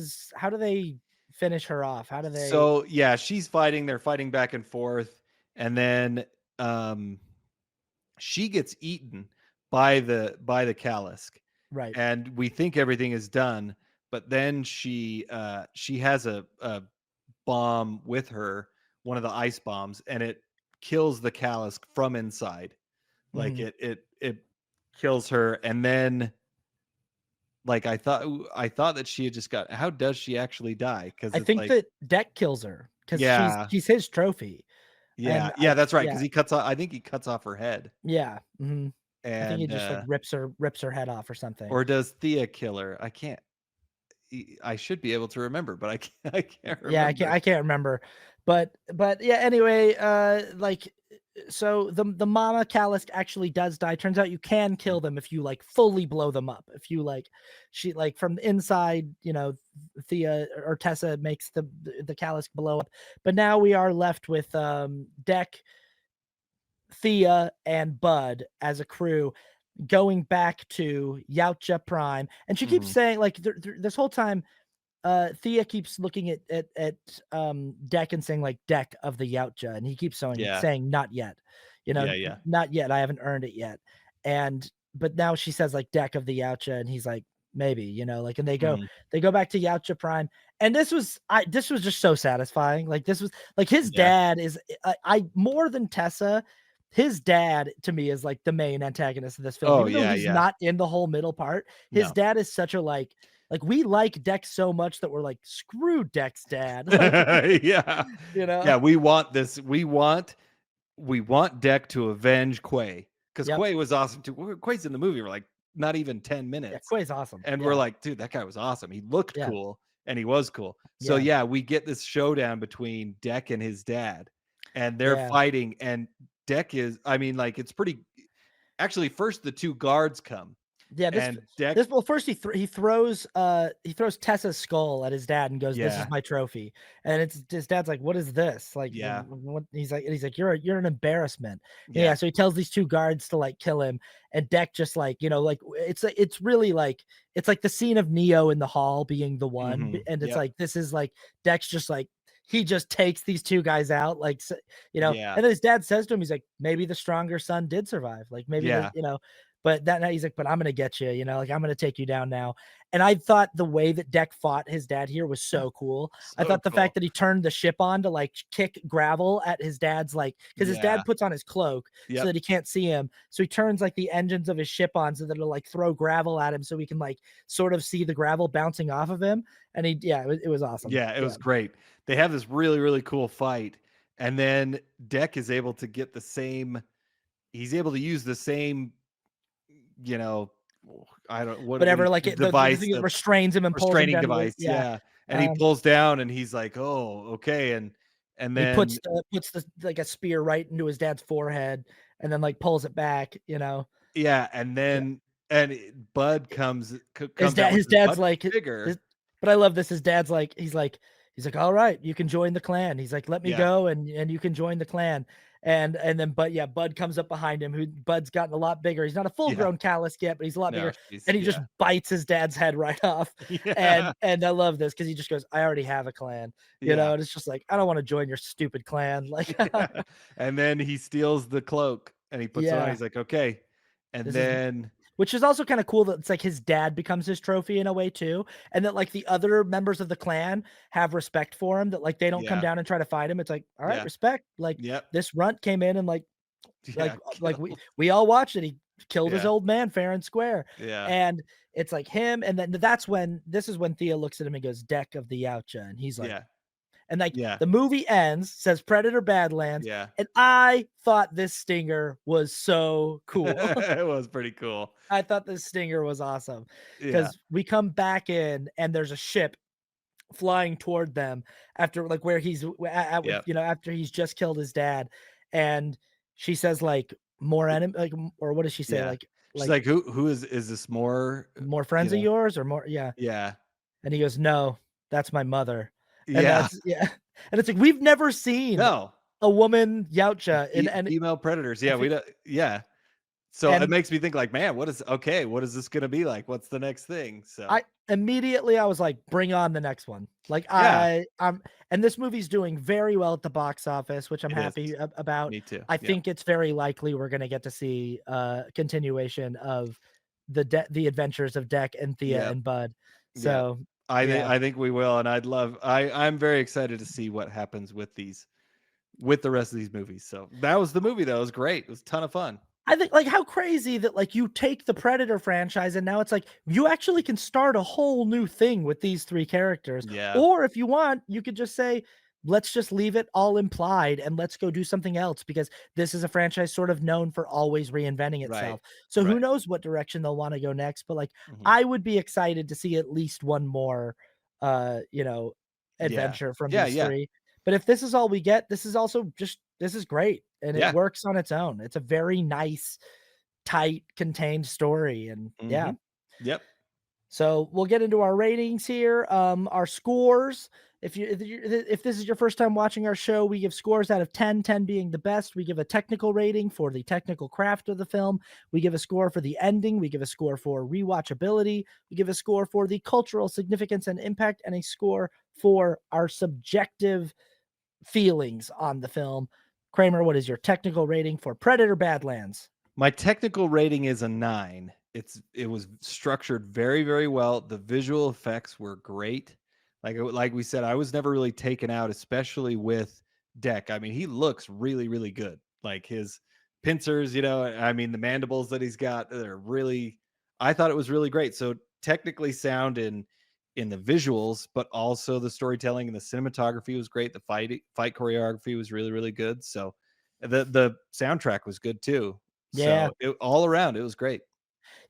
they finish her off? How do they So, yeah, she's fighting, they're fighting back and forth, and then, um, she gets eaten by the Kalisk, right. and we think everything is done, but then she has a bomb with her, one of the ice bombs, and it kills the Kalisk from inside. Like, Mhm. it kills her, and then, like, I thought that she had just got how does she actually die? Because I it's think like that Deck kills her because yeah, she's his trophy, yeah, and yeah, that's right. yeah, Because he cuts off I think he cuts off her head, yeah, mhm. I think he and, just, like, rips her head off or something. or does Thea kill her? I should be able to remember, but I can't I can't Yeah, remember. I can't remember, but yeah. Anyway, like, so the Mama Callus actually does die. Turns out you can Mm, kill them if you like fully blow them up. If you like, she like from the inside, Thea or Tessa makes the Callus blow up. But now we are left with Deck, Thea, and Bud as a crew going back to Yautja Prime, and she keeps mhm. saying like this whole time Thea keeps looking at Deck and saying like Deck of the Yautja, and he keeps Yeah. saying not yet, Yeah, yeah. not yet. I haven't earned it yet. And but now she says like Deck of the Yautja, and he's like maybe, like, and Mhm. they go back to Yautja Prime, and this was just so satisfying. Like this was like his Yeah. dad is I more than Tessa. His dad to me is like the main antagonist of this film, Oh, even though yeah, he's yeah. not in the whole middle part. His No. dad is such a like we like Dex so much that we're like, screw Dex dad. Like, Yeah. you know? Yeah, we want this. We want Deck to avenge Quay because Yep. Quay was awesome too. Quay's in the movie for like not even 10 Yeah, minutes. Quay's awesome. And we're Yeah. like, dude, that guy was awesome. He looked Yeah. cool and he was cool. So Yeah. yeah, we get this showdown between Deck and his dad, and they're Yeah. fighting. And Deck is, I mean, like it's pretty actually first the two guards come Yeah, and Deck, well, first he throws Tessa's skull at his dad and goes, "This is yeah, my trophy." And it's his dad's like, "What is this?" Like, yeah, what he's like, "You're an embarrassment." yeah, Yeah, so he tells these two guards to like kill him, and Deck just like, like it's really like it's like the scene of Neo in the hall being the one, mhm, and it's yep, like this is like Deck's just like he just takes these two guys out, like, yeah, and then his dad says to him, he's like, maybe the stronger son did survive. Like maybe yeah. but that night he's like, "But I'm gonna get you, like I'm gonna take you down now." And I thought the way that Deck fought his dad here was so cool. I So thought the cool. fact that he turned the ship on to like kick gravel at his dad's like because his Yeah, dad puts on his cloak so yep, that he can't see him. So he turns like the engines of his ship on so that it'll like throw gravel at him so we can like sort of see the gravel bouncing off of him. And yeah, it was awesome. yeah, it Yeah. was great. They have this really, really cool fight, and then Deck is able to get the same he's able to use the same, you know, I don't what Whatever, is like the the device, thing that the restrains him and pulls him restraining down to the device, yeah. yeah, and he Um, pulls down and he's like, "Oh, okay," and He then puts the like a spear right into his dad's forehead and then, like, pulls it back, you know? yeah, and Yeah. then and Bud comes out with His his dad's much like his bigger. but I love this, his dad's like he's like, "All right, you can join the clan." He's like, "Let me Yeah, go and you can join the clan." And then but yeah, Bud comes up behind him, who Bud's gotten a lot bigger. He's not a yeah. full-grown callus yet, but he's a lot No, bigger, she's and he just yeah. bites his dad's head right off. Yeah, And I love this because he just goes, "I already have a clan," yeah. and it's just like, "I don't wanna join your stupid clan." Like, Yeah, and then he steals the cloak and he puts it on, yeah, he's like, "Okay." And this is then which is also kinda cool that it's like his dad becomes his trophy in a way too, and that, like, the other members of the clan have respect for him, that, like, they don't come yeah, down and try to fight him. It's like, "All right, yeah, respect." Like, yep, this runt came in and, yeah, like, killed. we all watched it. He killed his Yeah, old man fair and square, yeah, and it's like him, and then that's when this is when Thea looks at him and goes, "Deck of the Yautja," and he's like yeah, and, like, yeah, the movie ends, says Predator Badlands, yeah. and I thought this stinger was so cool. It was pretty cool. I thought this stinger was awesome Yeah, because we come back in and there's a ship flying toward them after like where he's at with yep, after he's just killed his dad, and she says like more enemy like or what does she say yeah. She's like like, "Who is this more?" more You friends of know? yours or more Yeah, and he goes no, that's my mother, and yeah. that's and it's like we've never seen No, a woman Yautja in female predators. a Yeah, we fe- don't. Yeah, so it and makes me think like, man, what is this gonna be like? What's the next thing? So I immediately I was like, "Bring on the next one." Like, yeah, I'm and this movie's doing very well at the box office, which I'm it is. happy about. Me too. I Yeah, think it's very likely we're gonna get to see a continuation of the adventures of Deck and Thea yeah, and Bud. yeah. So, yeah. I think we will, and I'm very excited to see what happens with the rest of these movies. So that was the movie though. It was great. It was a ton of fun. I think, like, how crazy that, like, you take the Predator franchise and now it's like, you actually can start a whole new thing with these 3 characters, Yeah. or if you want, you could just say, "Let's just leave it all implied and let's go do something else," because this is a franchise sort of known for always reinventing Right. itself. So who Right. knows what direction they'll wanna go next, but, like, Mhm. I would be excited to see at least one more, uh, you know, Yeah. adventure from Yeah, these yeah. 3. But if this is all we get, this is also just this is great, and it Yeah. works on its own. It's a very nice tight, contained story, and yeah. Mhm. Yep. So we'll get into our ratings here. Our scores. If this is your first time watching our show, we give scores out of 10, 10 being the best. We give a technical rating for the technical craft of the film. We give a score for the ending. We give a score for rewatchability. We give a score for the cultural significance and impact, and a score for our subjective feelings on the film. Kramer, what is your technical rating for Predator Badlands? My technical rating is a 9. It was structured very, very well. The visual effects were great. Like we said, I was never really taken out, especially with Deck. I mean, he looks really, really good. Like his pincers, I mean, the mandibles that he's got, they're really I thought it was really great. So technically sound in the visuals, but also the storytelling and the cinematography was great. The fight choreography was really, really good. So the soundtrack was good too. Yeah. So, all around, it was great.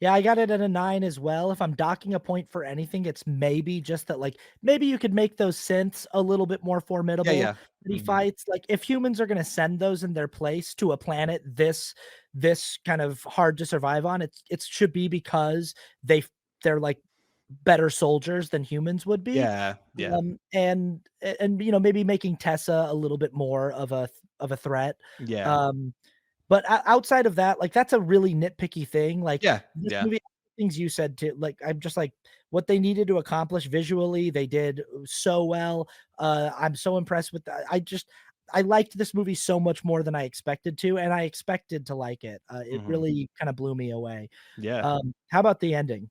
Yeah, I got it at a 9 as well. If I'm docking a point for anything, it's maybe just that, like, maybe you could make those synths a little bit more Yeah, formidable yeah. that he Mhm. fights. Like, if humans are gonna send those in their place to a planet this kind of hard to survive on, it should be because they're, like, better soldiers than humans would be. Yeah, yeah, Maybe making Tessa a little bit more of a threat. yeah, Um but outside of that, like, that's a really nitpicky thing, like, yeah, this yeah. movie things you said too, like, I'm just like, what they needed to accomplish visually, they did so well. I'm so impressed with that. I liked this movie so much more than I expected to, and I expected to like it. It Mhm. really kinda blew me away. Yeah. How about the ending?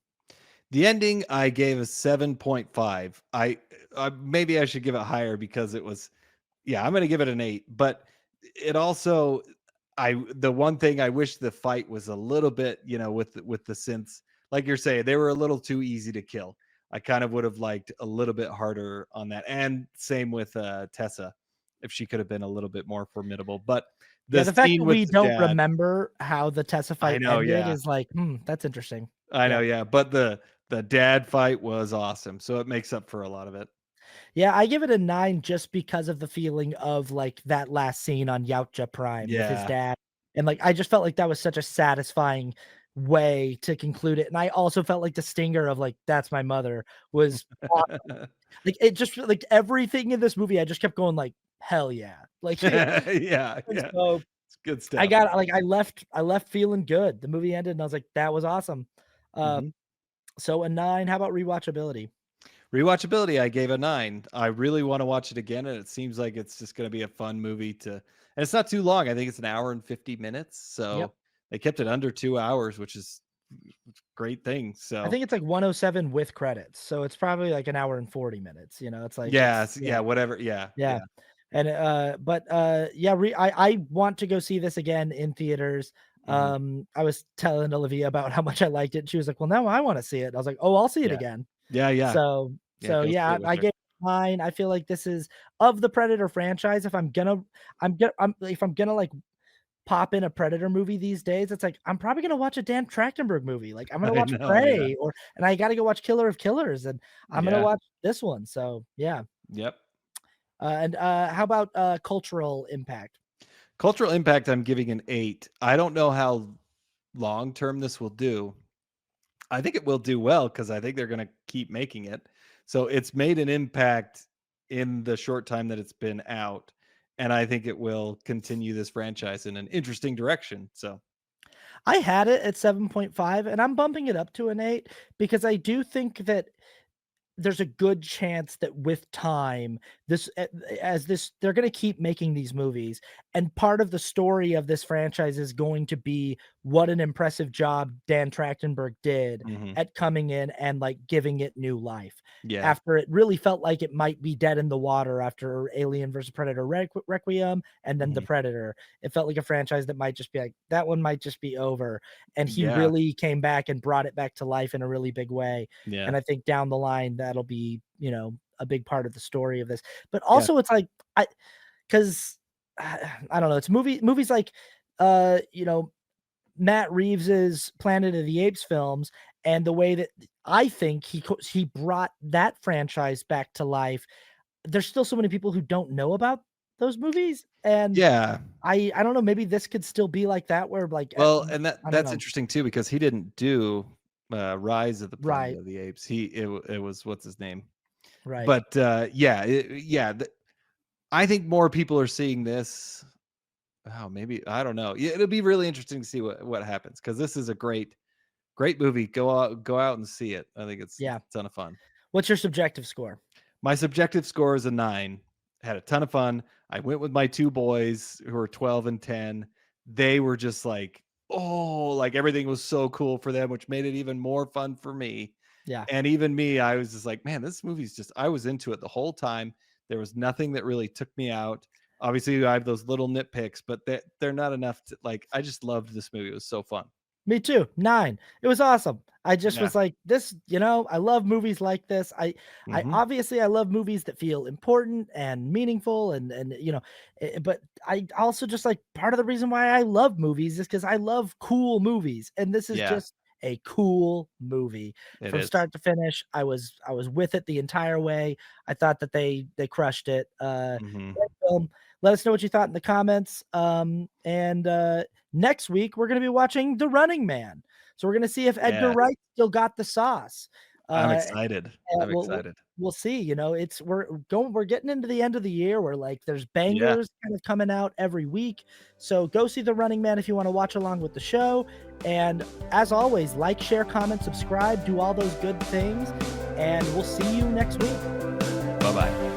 The ending, I gave a 7.5. Maybe I should give it higher because it was yeah, I'm gonna give it an 8, but it also the one thing I wish the fight was a little bit, with the synths, like you're saying, they were a little too easy to kill. I kind of would have liked a little bit harder on that, and same with, Tessa, if she could have been a little bit more formidable, but Yeah, the the fact scene that with we the don't dad remember how the Tessa I fight know, ended yeah. is like, that's interesting. I know, Yeah. yeah, but the dad fight was awesome, so it makes up for a lot of it. Yeah, I give it a 9 just because of the feeling of, like, that last scene on Yautja Prime with his Yeah. dad, and, like, I just felt like that was such a satisfying way to conclude it, and I also felt like the stinger of, like, "That's my mother" was aw like, it just like, everything in this movie, I just kept going like, "Hell yeah." Like, Yeah, and yeah. so It's good I stuff. got like, I left feeling good. The movie ended, and I was like, "That was awesome." Uh, Mhm. so a 9. How about rewatchability? Rewatchability, I gave a 9. I really wanna watch it again, and it seems like it's just gonna be a fun movie to and it's not too long. I think it's an hour and 50 minutes, Yep. so they kept it under 2 hours, which is great thing, I so think it's like 107 with credits, so it's probably like an hour and 40 minutes, you know, it's like it's yes, yeah, yeah, whatever, yeah, yeah, yeah. and, yeah, I want to go see this again in theaters. Mhm. I was telling Olivia about how much I liked it, and she was like, "Well, now I wanna see it." I was like, "Oh, I'll see it Yeah. again." Yeah, yeah. So Yeah, go see yeah, it with I her. get mine. I feel like this is of the Predator franchise, if I'm gonna, like, pop in a Predator movie these days, it's like, I'm probably gonna watch a Dan Trachtenberg movie, like, I'm gonna I watch know, yeah. Prey and I gotta go watch Killer of Killers, and I'm gonna Yeah. watch this one, so, yeah. Yep. How about, cultural impact? Cultural impact, I'm giving an 8. I don't know how long term this will do. I think it will do well because I think they're gonna keep making it. So it's made an impact in the short time that it's been out, and I think it will continue this franchise in an interesting direction. So I had it at 7.5, and I'm bumping it up to an 8 because I do think that there's a good chance that with time, this as this they're gonna keep making these movies, and part of the story of this franchise is going to be what an impressive job Dan Trachtenberg did mhm. at coming in and, like, giving it new life. Yeah. After it really felt like it might be dead in the water after Alien vs. Predator Requiem and then The Mhm. Predator. It felt like a franchise that might just be like, "That one might just be over," and he Yeah. really came back and brought it back to life in a really big way. Yeah. And I think down the line, that'll be, you know, a big part of the story of this. But Yeah. also it's like, I 'cause I don't know, it's movies like, you know, Matt Reeves's Planet of the Apes films and the way that I think he brought that franchise back to life. There's still so many people who don't know about those movies, and Yeah. I don't know, maybe this could still be like that where, like, Well, and I don't that's know. interesting too because he didn't do, Rise of the Planet Right, of the Apes. It was what's his name? right. But, yeah, I think more people are seeing this. Oh, maybe I don't know. Yeah, it'll be really interesting to see what happens because this is a great movie. Go out and see it. I think it's Yeah. a ton of fun. What's your subjective score? My subjective score is a 9. Had a ton of fun. I went with my 2 boys who are 12 and 10. They were just like, "Oh," like everything was so cool for them, which made it even more fun for me. Yeah. And even me, I was just like, "Man, this movie's just," I was into it the whole time. There was nothing that really took me out. Obviously, I have those little nitpicks, but they're not enough to like, I just loved this movie. It was so fun. Me too, 9. It was awesome. I just Yeah. was like, "This," you know, I love movies like this. I Mhm. obviously, I love movies that feel important and meaningful and, you know, but I also just like part of the reason why I love movies is because I love cool movies, and this is Yeah, just a cool movie. it From is. start to finish, I was with it the entire way. I thought that they crushed it. Mhm. Great film. Let us know what you thought in the comments, next week, we're gonna be watching The Running Man. So we're gonna see if Edgar Yeah. Wright still got the sauce. I'm Uh, excited. and I'm excited. we'll see, you know, we're getting into the end of the year where, like, there's Yeah. bangers kind of coming out every week. So go see The Running Man if you wanna watch along with the show, and as always, like, share, comment, subscribe, do all those good things, and we'll see you next week. Bye-bye.